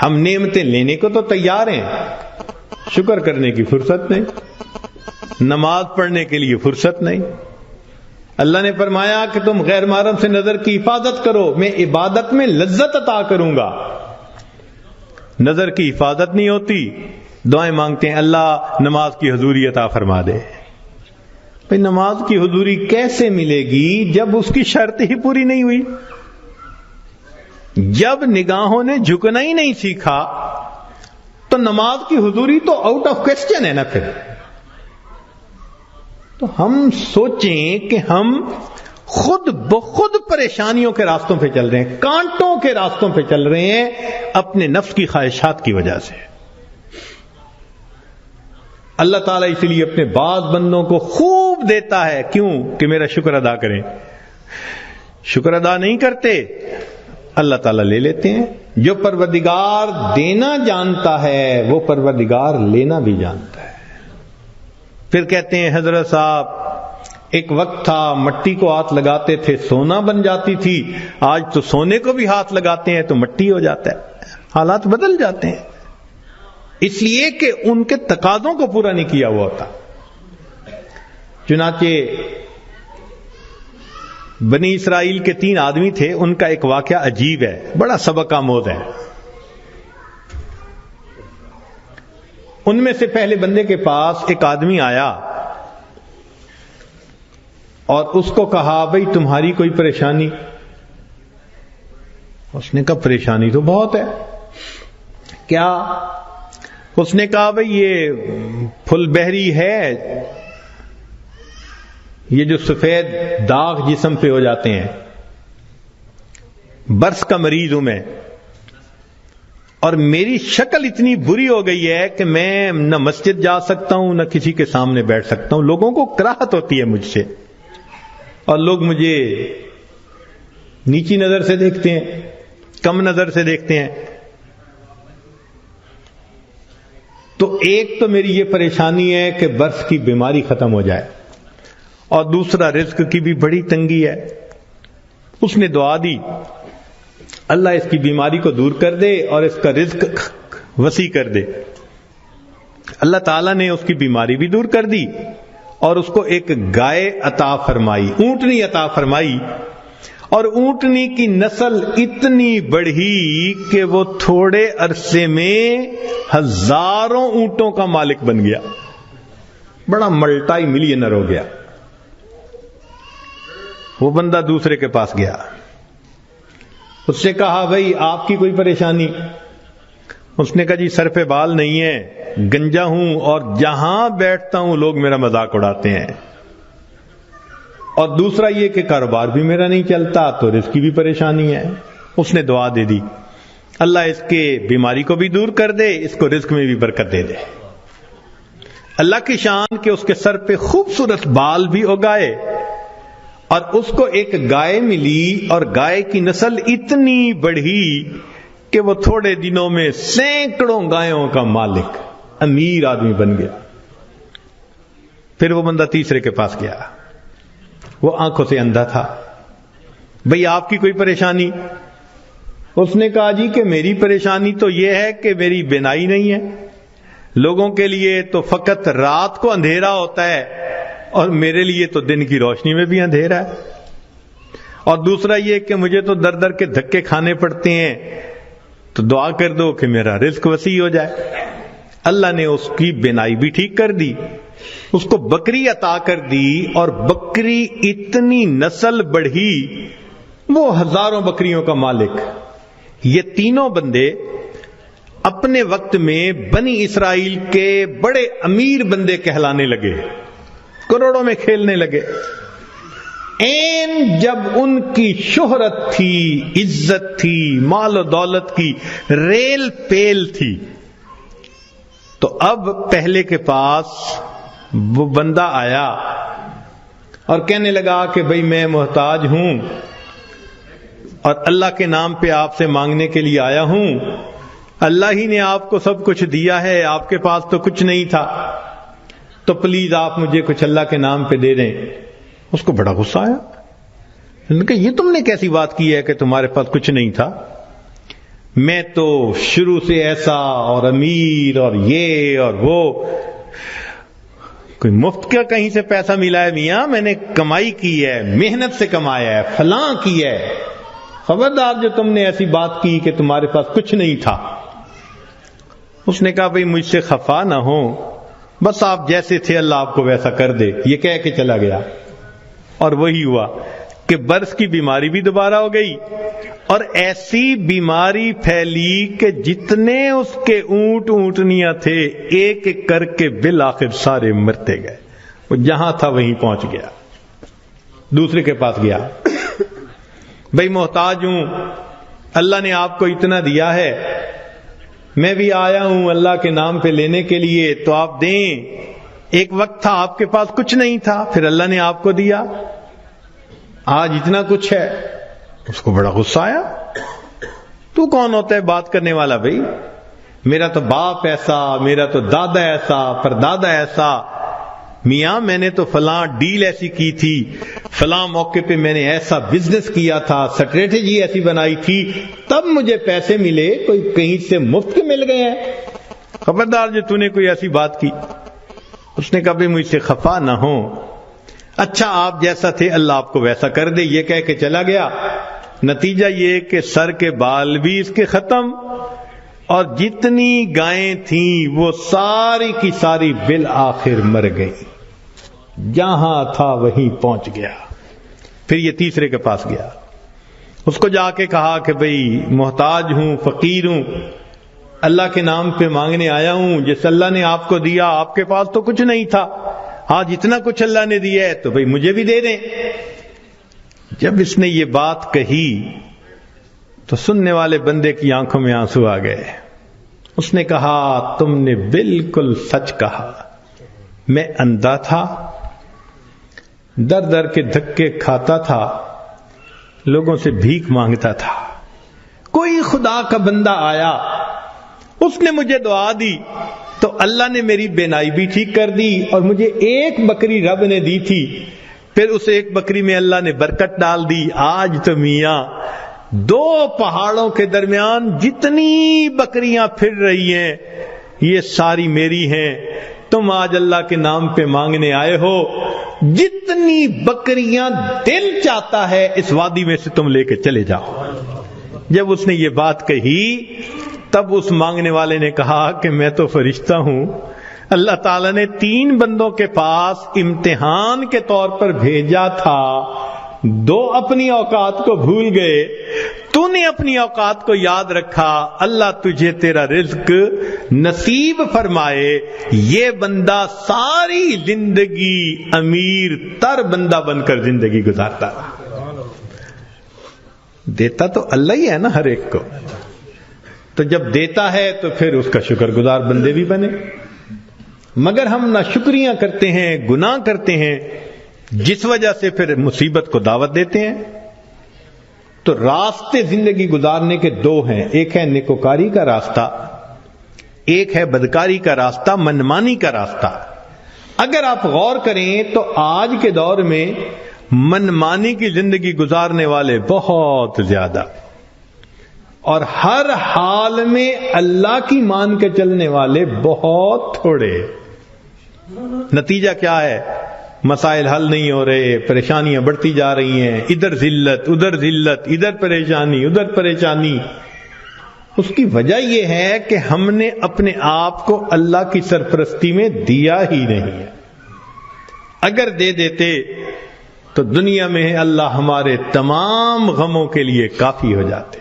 ہم نعمتیں لینے کو تو تیار ہیں، شکر کرنے کی فرصت نہیں، نماز پڑھنے کے لیے فرصت نہیں۔ اللہ نے فرمایا کہ تم غیر محرم سے نظر کی حفاظت کرو، میں عبادت میں لذت عطا کروں گا۔ نظر کی حفاظت نہیں ہوتی، دعائیں مانگتے ہیں اللہ نماز کی حضوری عطا فرما دے۔ بھئی نماز کی حضوری کیسے ملے گی جب اس کی شرط ہی پوری نہیں ہوئی؟ جب نگاہوں نے جھکنا ہی نہیں سیکھا تو نماز کی حضوری تو آؤٹ آف کوسچن ہے نا۔ پھر تو ہم سوچیں کہ ہم خود بخود پریشانیوں کے راستوں پہ چل رہے ہیں، کانٹوں کے راستوں پہ چل رہے ہیں اپنے نفس کی خواہشات کی وجہ سے۔ اللہ تعالیٰ اسی لیے اپنے بعض بندوں کو خوب دیتا ہے، کیوں کہ میرا شکر ادا کریں۔ شکر ادا نہیں کرتے، اللہ تعالیٰ لے لیتے ہیں۔ جو پروردگار دینا جانتا ہے وہ پروردگار لینا بھی جانتا ہے۔ پھر کہتے ہیں حضرت صاحب ایک وقت تھا مٹی کو ہاتھ لگاتے تھے سونا بن جاتی تھی، آج تو سونے کو بھی ہاتھ لگاتے ہیں تو مٹی ہو جاتا ہے۔ حالات بدل جاتے ہیں، اس لیے کہ ان کے تقاضوں کو پورا نہیں کیا ہوا ہوتا۔ چنانچہ بنی اسرائیل کے 3 آدمی تھے، ان کا ایک واقعہ عجیب ہے، بڑا سبق آموز ہے۔ ان میں سے پہلے بندے کے پاس ایک آدمی آیا اور اس کو کہا بھئی تمہاری کوئی پریشانی؟ اس نے کہا پریشانی تو بہت ہے۔ کیا؟ اس نے کہا بھئی یہ پھل بہری ہے، یہ جو سفید داغ جسم پہ ہو جاتے ہیں، برس کا مریض ہوں میں، اور میری شکل اتنی بری ہو گئی ہے کہ میں نہ مسجد جا سکتا ہوں نہ کسی کے سامنے بیٹھ سکتا ہوں، لوگوں کو کراہت ہوتی ہے مجھ سے، اور لوگ مجھے نیچی نظر سے دیکھتے ہیں، کم نظر سے دیکھتے ہیں۔ تو ایک تو میری یہ پریشانی ہے کہ برس کی بیماری ختم ہو جائے، اور دوسرا رزق کی بھی بڑی تنگی ہے۔ اس نے دعا دی اللہ اس کی بیماری کو دور کر دے اور اس کا رزق وسیع کر دے۔ اللہ تعالیٰ نے اس کی بیماری بھی دور کر دی اور اس کو ایک گائے عطا فرمائی، اونٹنی عطا فرمائی، اور اونٹنی کی نسل اتنی بڑھی کہ وہ تھوڑے عرصے میں ہزاروں اونٹوں کا مالک بن گیا، بڑا ملٹائی ملینر ہو گیا۔ وہ بندہ دوسرے کے پاس گیا، اس سے کہا بھئی آپ کی کوئی پریشانی؟ اس نے کہا جی سر پہ بال نہیں ہے، گنجا ہوں، اور جہاں بیٹھتا ہوں لوگ میرا مذاق اڑاتے ہیں، اور دوسرا یہ کہ کاروبار بھی میرا نہیں چلتا، تو رزق کی بھی پریشانی ہے۔ اس نے دعا دے دی اللہ اس کے بیماری کو بھی دور کر دے، اس کو رزق میں بھی برکت دے دے۔ اللہ کی شان کہ اس کے سر پہ خوبصورت بال بھی اگائے، اور اس کو ایک گائے ملی، اور گائے کی نسل اتنی بڑھی کہ وہ تھوڑے دنوں میں سینکڑوں گایوں کا مالک، امیر آدمی بن گیا۔ پھر وہ بندہ تیسرے کے پاس گیا، وہ آنکھوں سے اندھا تھا، بھئی آپ کی کوئی پریشانی؟ اس نے کہا جی کہ میری پریشانی تو یہ ہے کہ میری بینائی نہیں ہے، لوگوں کے لیے تو فقط رات کو اندھیرا ہوتا ہے اور میرے لیے تو دن کی روشنی میں بھی اندھیرا ہے۔ اور دوسرا یہ کہ مجھے تو در در کے دھکے کھانے پڑتے ہیں، تو دعا کر دو کہ میرا رزق وسیع ہو جائے۔ اللہ نے اس کی بینائی بھی ٹھیک کر دی، اس کو بکری عطا کر دی، اور بکری اتنی نسل بڑھی، وہ ہزاروں بکریوں کا مالک۔ یہ تینوں بندے اپنے وقت میں بنی اسرائیل کے بڑے امیر بندے کہلانے لگے، کروڑوں میں کھیلنے لگے۔ جب ان کی شہرت تھی، عزت تھی، مال و دولت کی ریل پیل تھی، تو اب پہلے کے پاس وہ بندہ آیا اور کہنے لگا کہ بھئی میں محتاج ہوں اور اللہ کے نام پہ آپ سے مانگنے کے لیے آیا ہوں، اللہ ہی نے آپ کو سب کچھ دیا ہے، آپ کے پاس تو کچھ نہیں تھا، تو پلیز آپ مجھے کچھ اللہ کے نام پہ دے دیں۔ اس کو بڑا غصہ آیا، انہوں نے کہا یہ تم نے کیسی بات کی ہے کہ تمہارے پاس کچھ نہیں تھا؟ میں تو شروع سے ایسا اور امیر اور یہ اور وہ، کوئی مفت کا کہیں سے پیسہ ملا ہے میاں؟ میں نے کمائی کی ہے، محنت سے کمایا ہے، فلاں کی ہے، خبردار جو تم نے ایسی بات کی کہ تمہارے پاس کچھ نہیں تھا۔ اس نے کہا بھئی مجھ سے خفا نہ ہو، بس آپ جیسے تھے اللہ آپ کو ویسا کر دے، یہ کہہ کے چلا گیا۔ اور وہی ہوا کہ برس کی بیماری بھی دوبارہ ہو گئی، اور ایسی بیماری پھیلی کہ جتنے اس کے اونٹ اونٹنیاں تھے ایک ایک کر کے بالآخر سارے مرتے گئے۔ وہ جہاں تھا وہیں پہنچ گیا، دوسرے کے پاس گیا، بھئی محتاج ہوں، اللہ نے آپ کو اتنا دیا ہے، میں بھی آیا ہوں اللہ کے نام پہ لینے کے لیے، تو آپ دیں۔ ایک وقت تھا آپ کے پاس کچھ نہیں تھا، پھر اللہ نے آپ کو دیا، آج اتنا کچھ ہے۔ اس کو بڑا غصہ آیا، تو کون ہوتا ہے بات کرنے والا؟ بھائی میرا تو باپ ایسا، میرا تو دادا ایسا، پردادا ایسا، میاں میں نے تو فلاں ڈیل ایسی کی تھی، فلاں موقع پہ میں نے ایسا بزنس کیا تھا، اسٹریٹجی ایسی بنائی تھی، تب مجھے پیسے ملے، کوئی کہیں سے مفت کے مل گئے ہیں؟ خبردار جو تو نے کوئی ایسی بات کی۔ اس نے کہا بھائی مجھ سے خفا نہ ہو، اچھا آپ جیسا تھے اللہ آپ کو ویسا کر دے، یہ کہہ کے چلا گیا۔ نتیجہ یہ کہ سر کے بال بھی اس کے ختم، اور جتنی گائیں تھیں وہ ساری کی ساری بالآخر مر گئی، جہاں تھا وہیں پہنچ گیا۔ پھر یہ تیسرے کے پاس گیا، اس کو جا کے کہا کہ بھئی محتاج ہوں، فقیر ہوں، اللہ کے نام پہ مانگنے آیا ہوں، جس اللہ نے آپ کو دیا، آپ کے پاس تو کچھ نہیں تھا، آج اتنا کچھ اللہ نے دیا ہے تو بھئی مجھے بھی دے دیں۔ جب اس نے یہ بات کہی تو سننے والے بندے کی آنکھوں میں آنسو آ گئے۔ اس نے کہا تم نے بالکل سچ کہا، میں اندھا تھا، در در کے دھکے کھاتا تھا، لوگوں سے بھیک مانگتا تھا، کوئی خدا کا بندہ آیا، اس نے مجھے دعا دی تو اللہ نے میری بینائی بھی ٹھیک کر دی، اور مجھے ایک بکری رب نے دی تھی، پھر اس ایک بکری میں اللہ نے برکت ڈال دی۔ آج تو میاں دو پہاڑوں کے درمیان جتنی بکریاں پھر رہی ہیں یہ ساری میری ہیں، تم آج اللہ کے نام پہ مانگنے آئے ہو، جتنی بکریاں دل چاہتا ہے اس وادی میں سے تم لے کے چلے جاؤ۔ جب اس نے یہ بات کہی تب اس مانگنے والے نے کہا کہ میں تو فرشتہ ہوں، اللہ تعالیٰ نے 3 بندوں کے پاس امتحان کے طور پر بھیجا تھا، 2 اپنی اوقات کو بھول گئے، تو نے اپنی اوقات کو یاد رکھا، اللہ تجھے تیرا رزق نصیب فرمائے۔ یہ بندہ ساری زندگی امیر تر بندہ بن کر زندگی گزارتا رہا۔ دیتا تو اللہ ہی ہے نا ہر ایک کو، تو جب دیتا ہے تو پھر اس کا شکر گزار بندے بھی بنے، مگر ہم نہ شکریاں کرتے ہیں، گناہ کرتے ہیں، جس وجہ سے پھر مصیبت کو دعوت دیتے ہیں۔ تو راستے زندگی گزارنے کے 2 ہیں، ایک ہے نیکوکاری کا راستہ، ایک ہے بدکاری کا راستہ، منمانی کا راستہ۔ اگر آپ غور کریں تو آج کے دور میں منمانی کی زندگی گزارنے والے بہت زیادہ، اور ہر حال میں اللہ کی مان کے چلنے والے بہت تھوڑے۔ نتیجہ کیا ہے؟ مسائل حل نہیں ہو رہے، پریشانیاں بڑھتی جا رہی ہیں، ادھر ذلت ادھر پریشانی ادھر پریشانی. اس کی وجہ یہ ہے کہ ہم نے اپنے آپ کو اللہ کی سرپرستی میں دیا ہی نہیں ہے. اگر دے دیتے تو دنیا میں اللہ ہمارے تمام غموں کے لیے کافی ہو جاتے.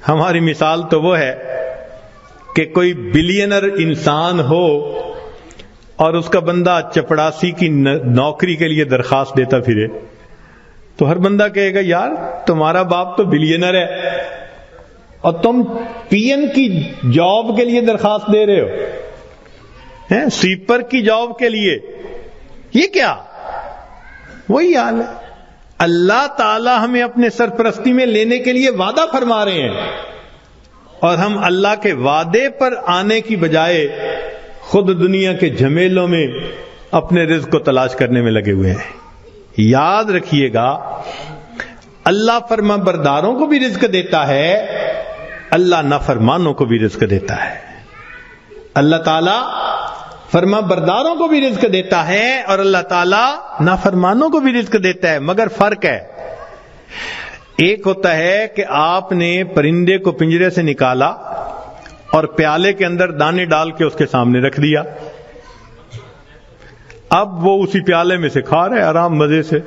ہماری مثال تو وہ ہے کہ کوئی بلینر انسان ہو اور اس کا بندہ چپڑاسی کی نوکری کے لیے درخواست دیتا پھرے، تو ہر بندہ کہے گا یار تمہارا باپ تو بلینر ہے اور تم پی این کی جاب کے لیے درخواست دے رہے ہو، سویپر کی جاب کے لیے. یہ کیا؟ وہی حال ہے. اللہ تعالی ہمیں اپنے سرپرستی میں لینے کے لیے وعدہ فرما رہے ہیں اور ہم اللہ کے وعدے پر آنے کی بجائے خود دنیا کے جھمیلوں میں اپنے رزق کو تلاش کرنے میں لگے ہوئے ہیں. یاد رکھیے گا اللہ فرما برداروں کو بھی رزق دیتا ہے، اللہ نافرمانوں کو بھی رزق دیتا ہے. اللہ تعالی فرما برداروں کو بھی رزق دیتا ہے اور اللہ تعالی نافرمانوں کو بھی رزق دیتا ہے. مگر فرق ہے، ایک ہوتا ہے کہ آپ نے پرندے کو پنجرے سے نکالا اور پیالے کے اندر دانے ڈال کے اس کے سامنے رکھ دیا، اب وہ اسی پیالے میں سے کھا رہے آرام مزے سے.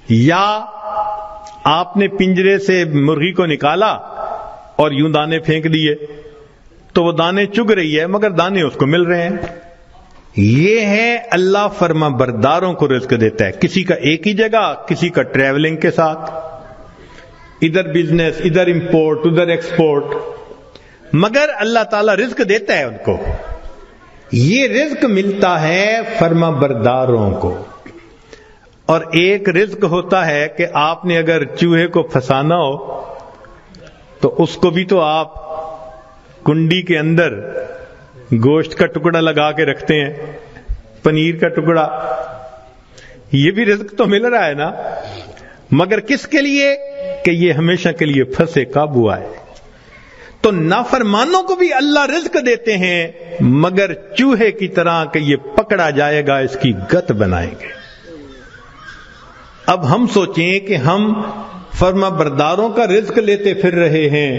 یا آپ نے پنجرے سے مرغی کو نکالا اور یوں دانے پھینک دیے تو وہ دانے چگ رہی ہے مگر دانے اس کو مل رہے ہیں. یہ ہے اللہ فرما برداروں کو رزق دیتا ہے، کسی کا ایک ہی جگہ، کسی کا ٹریولنگ کے ساتھ، ادھر بزنس ادھر امپورٹ ادھر ایکسپورٹ، مگر اللہ تعالیٰ رزق دیتا ہے ان کو. یہ رزق ملتا ہے فرما برداروں کو. اور ایک رزق ہوتا ہے کہ آپ نے اگر چوہے کو پھنسانا ہو تو اس کو بھی تو آپ کنڈی کے اندر گوشت کا ٹکڑا لگا کے رکھتے ہیں، پنیر کا ٹکڑا، یہ بھی رزق تو مل رہا ہے نا، مگر کس کے لیے؟ کہ یہ ہمیشہ کے لیے پھنسے قابو آئے. تو نافرمانوں کو بھی اللہ رزق دیتے ہیں مگر چوہے کی طرح کہ یہ پکڑا جائے گا اس کی گت بنائیں گے. اب ہم سوچیں کہ ہم فرما برداروں کا رزق لیتے پھر رہے ہیں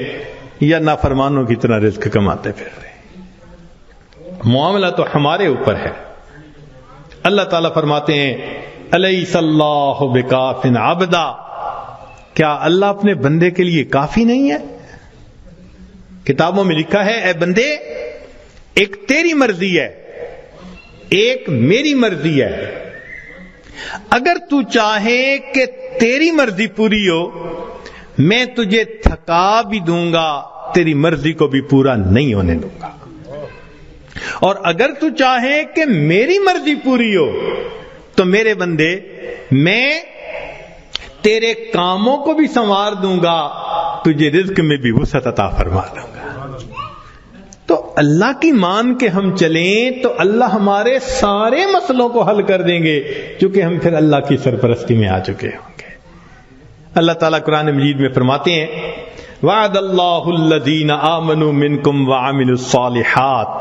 یا نافرمانوں کی طرح رزق کماتے پھر رہے ہیں. معاملہ تو ہمارے اوپر ہے. اللہ تعالیٰ فرماتے ہیں الیس اللہ بکاف عبدا، کیا اللہ اپنے بندے کے لیے کافی نہیں ہے؟ کتابوں میں لکھا ہے اے بندے، ایک تیری مرضی ہے ایک میری مرضی ہے. اگر تو چاہے کہ تیری مرضی پوری ہو میں تجھے تھکا بھی دوں گا، تیری مرضی کو بھی پورا نہیں ہونے دوں گا. اور اگر تو چاہے کہ میری مرضی پوری ہو تو میرے بندے میں تیرے کاموں کو بھی سنوار دوں گا، تجھے رزق میں بھی وسعت عطا فرما دوں گا. تو اللہ کی مان کے ہم چلیں تو اللہ ہمارے سارے مسئلوں کو حل کر دیں گے کیونکہ ہم پھر اللہ کی سرپرستی میں آ چکے ہوں گے. اللہ تعالیٰ قرآن مجید میں فرماتے ہیں وعد اللہ الذین آمنوا منکم وعملوا الصالحات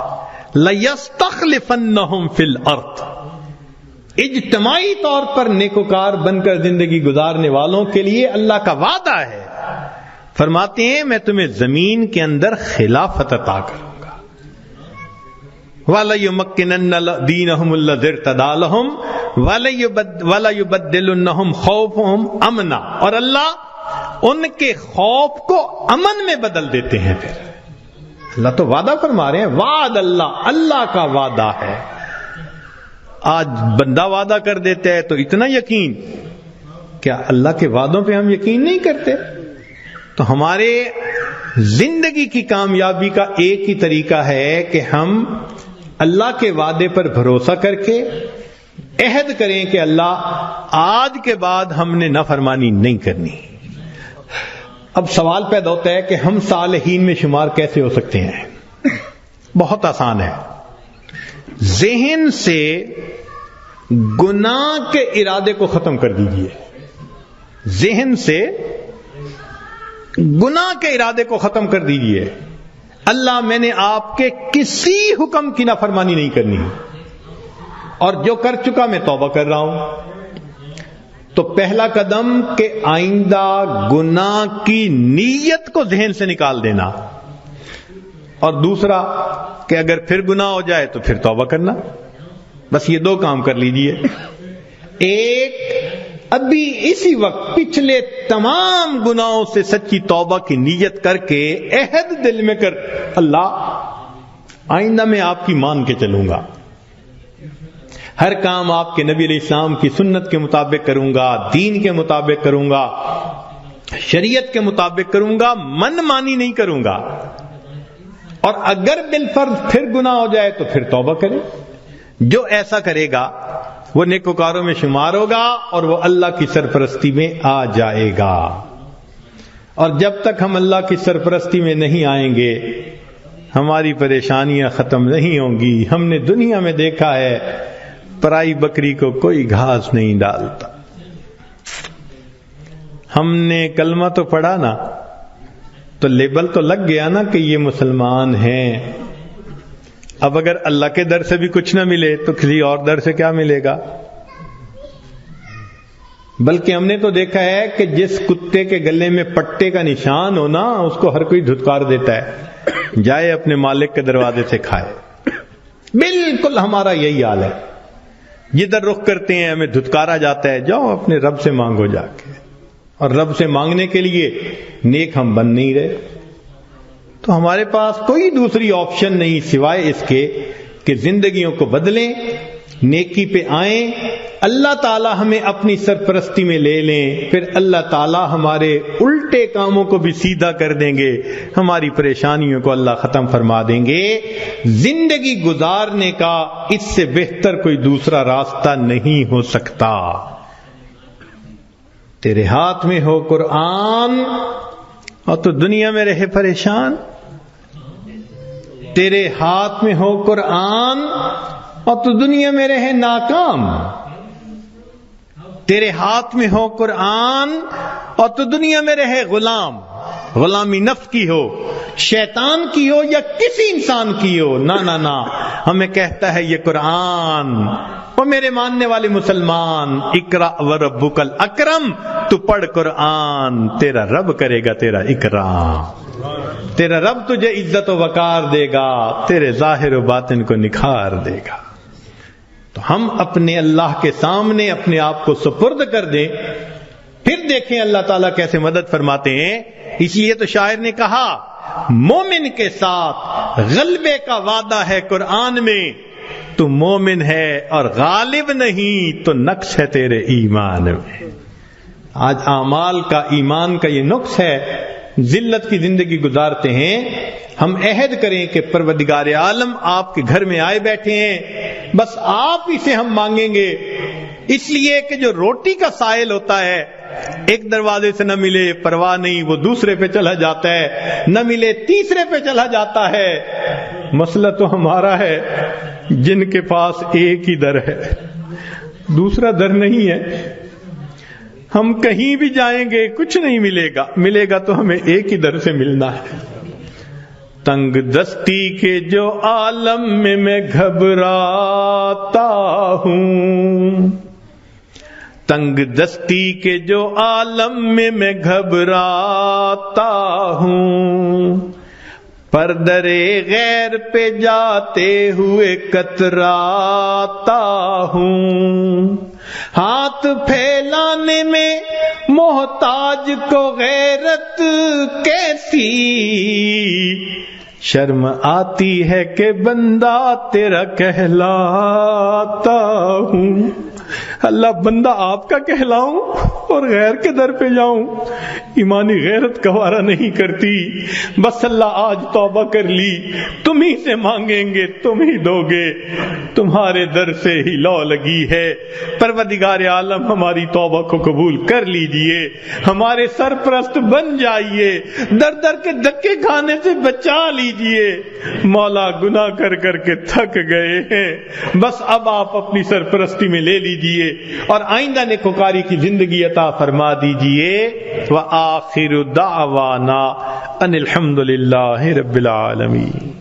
لَيَسْتَخْلِفَنَّهُمْ فِي الْأَرْضِ. اجتماعی طور پر نیکوکار بن کر زندگی گزارنے والوں کے لیے اللہ کا وعدہ ہے. فرماتے ہیں میں تمہیں زمین کے اندر خلافت عطا کروں گا. وَلَيُمَكِّنَنَّ دِينَهُمُ الَّذِي ارْتَضَىٰ لَهُمْ وَلَيُبَدِّلُنَّهُمْ خَوْفَهُمْ أَمْنًا. اور اللہ ان کے خوف کو امن میں بدل دیتے ہیں. پھر اللہ تو وعدہ فرما رہے ہیں، وعد اللہ کا وعدہ ہے. آج بندہ وعدہ کر دیتا ہے تو اتنا یقین، کیا اللہ کے وعدوں پہ ہم یقین نہیں کرتے؟ تو ہمارے زندگی کی کامیابی کا ایک ہی طریقہ ہے کہ ہم اللہ کے وعدے پر بھروسہ کر کے عہد کریں کہ اللہ آج کے بعد ہم نے نافرمانی نہیں کرنی. اب سوال پیدا ہوتا ہے کہ ہم صالحین میں شمار کیسے ہو سکتے ہیں؟ بہت آسان ہے. ذہن سے گناہ کے ارادے کو ختم کر دیجئے. ذہن سے گناہ کے ارادے کو ختم کر دیجئے. اللہ میں نے آپ کے کسی حکم کی نافرمانی نہیں کرنی، اور جو کر چکا میں توبہ کر رہا ہوں۔ تو پہلا قدم کہ آئندہ گناہ کی نیت کو ذہن سے نکال دینا، اور دوسرا کہ اگر پھر گناہ ہو جائے تو پھر توبہ کرنا۔ بس یہ دو کام کر لیجئے۔ ایک، ابھی اسی وقت پچھلے تمام گناہوں سے سچی توبہ کی نیت کر کے عہد دل میں کر، اللہ آئندہ میں آپ کی مان کے چلوں گا، ہر کام آپ کے نبی علیہ السلام کی سنت کے مطابق کروں گا، دین کے مطابق کروں گا، شریعت کے مطابق کروں گا، من مانی نہیں کروں گا۔ اور اگر بالفرض پھر گناہ ہو جائے تو پھر توبہ کرے۔ جو ایسا کرے گا وہ نیکوکاروں میں شمار ہوگا اور وہ اللہ کی سرپرستی میں آ جائے گا۔ اور جب تک ہم اللہ کی سرپرستی میں نہیں آئیں گے ہماری پریشانیاں ختم نہیں ہوں گی۔ ہم نے دنیا میں دیکھا ہے پرائی بکری کو کوئی گھاس نہیں ڈالتا۔ ہم نے کلمہ تو پڑھا نا، تو لیبل تو لگ گیا نا کہ یہ مسلمان ہیں۔ اب اگر اللہ کے در سے بھی کچھ نہ ملے تو کسی اور در سے کیا ملے گا؟ بلکہ ہم نے تو دیکھا ہے کہ جس کتے کے گلے میں پٹے کا نشان ہو نا، اس کو ہر کوئی دھتکار دیتا ہے، جائے اپنے مالک کے دروازے سے کھائے۔ بالکل ہمارا یہی حال ہے، جدھر رخ کرتے ہیں ہمیں دھتکارا جاتا ہے، جاؤ اپنے رب سے مانگو جا کے۔ اور رب سے مانگنے کے لیے نیک ہم بن نہیں رہے، تو ہمارے پاس کوئی دوسری آپشن نہیں سوائے اس کے کہ زندگیوں کو بدلیں، نیکی پہ آئیں، اللہ تعالی ہمیں اپنی سرپرستی میں لے لیں، پھر اللہ تعالی ہمارے الٹے کاموں کو بھی سیدھا کر دیں گے، ہماری پریشانیوں کو اللہ ختم فرما دیں گے۔ زندگی گزارنے کا اس سے بہتر کوئی دوسرا راستہ نہیں ہو سکتا۔ تیرے ہاتھ میں ہو قرآن اور تو دنیا میں رہے پریشان، تیرے ہاتھ میں ہو قرآن اور تو دنیا میں رہے ناکام، تیرے ہاتھ میں ہو قرآن اور تو دنیا میں رہے غلام، غلامی نفس کی ہو، شیطان کی ہو یا کسی انسان کی ہو۔ نہ ہمیں کہتا ہے یہ قرآن، اور میرے ماننے والے مسلمان، اقرا وربک الاکرم، تو پڑھ قرآن، تیرا رب کرے گا تیرا اکرام، تیرا رب تجھے عزت و وقار دے گا، تیرے ظاہر و باطن کو نکھار دے گا۔ تو ہم اپنے اللہ کے سامنے اپنے آپ کو سپرد کر دیں، پھر دیکھیں اللہ تعالیٰ کیسے مدد فرماتے ہیں۔ اس لیے تو شاعر نے کہا مومن کے ساتھ غلبے کا وعدہ ہے قرآن میں، تو مومن ہے اور غالب نہیں تو نقص ہے تیرے ایمان میں۔ آج اعمال کا، ایمان کا یہ نقص ہے، ذلت کی زندگی گزارتے ہیں۔ ہم عہد کریں کہ پروردگار عالم آپ کے گھر میں آئے بیٹھے ہیں، بس آپ ہی سے ہم مانگیں گے، اس لیے کہ جو روٹی کا سائل ہوتا ہے ایک دروازے سے نہ ملے پرواہ نہیں، وہ دوسرے پہ چلا جاتا ہے، نہ ملے تیسرے پہ چلا جاتا ہے۔ مسئلہ تو ہمارا ہے جن کے پاس ایک ہی در ہے، دوسرا در نہیں ہے۔ ہم کہیں بھی جائیں گے کچھ نہیں ملے گا تو ہمیں ایک ہی در سے ملنا ہے۔ تنگ دستی کے جو عالم میں گھبراتا ہوں، تنگ دستی کے جو عالم میں گھبراتا ہوں، پردرے غیر پہ جاتے ہوئے کتراتا ہوں، ہاتھ پھیلانے میں محتاج کو غیرت کیسی، شرم آتی ہے کہ بندہ تیرا کہلاتا ہوں۔ اللہ بندہ آپ کا کہلاؤں اور غیر کے در پہ جاؤں، ایمانی غیرت گوارا نہیں کرتی۔ بس اللہ آج توبہ کر لی، تم ہی سے مانگیں گے تم ہی دو گے، تمہارے در سے ہی لو لگی ہے۔ پروردگار عالم ہماری توبہ کو قبول کر لیجئے، ہمارے سرپرست بن جائیے، در در کے دھکے کھانے سے بچا لیجئے۔ مولا گناہ کر کر کے تھک گئے ہیں، بس اب آپ اپنی سرپرستی میں لے لیجئے۔ اور آئندہ نیکوکاری کی زندگی عطا فرما دیجئے. وآخر دعوانا ان الحمد للہ رب العالمین.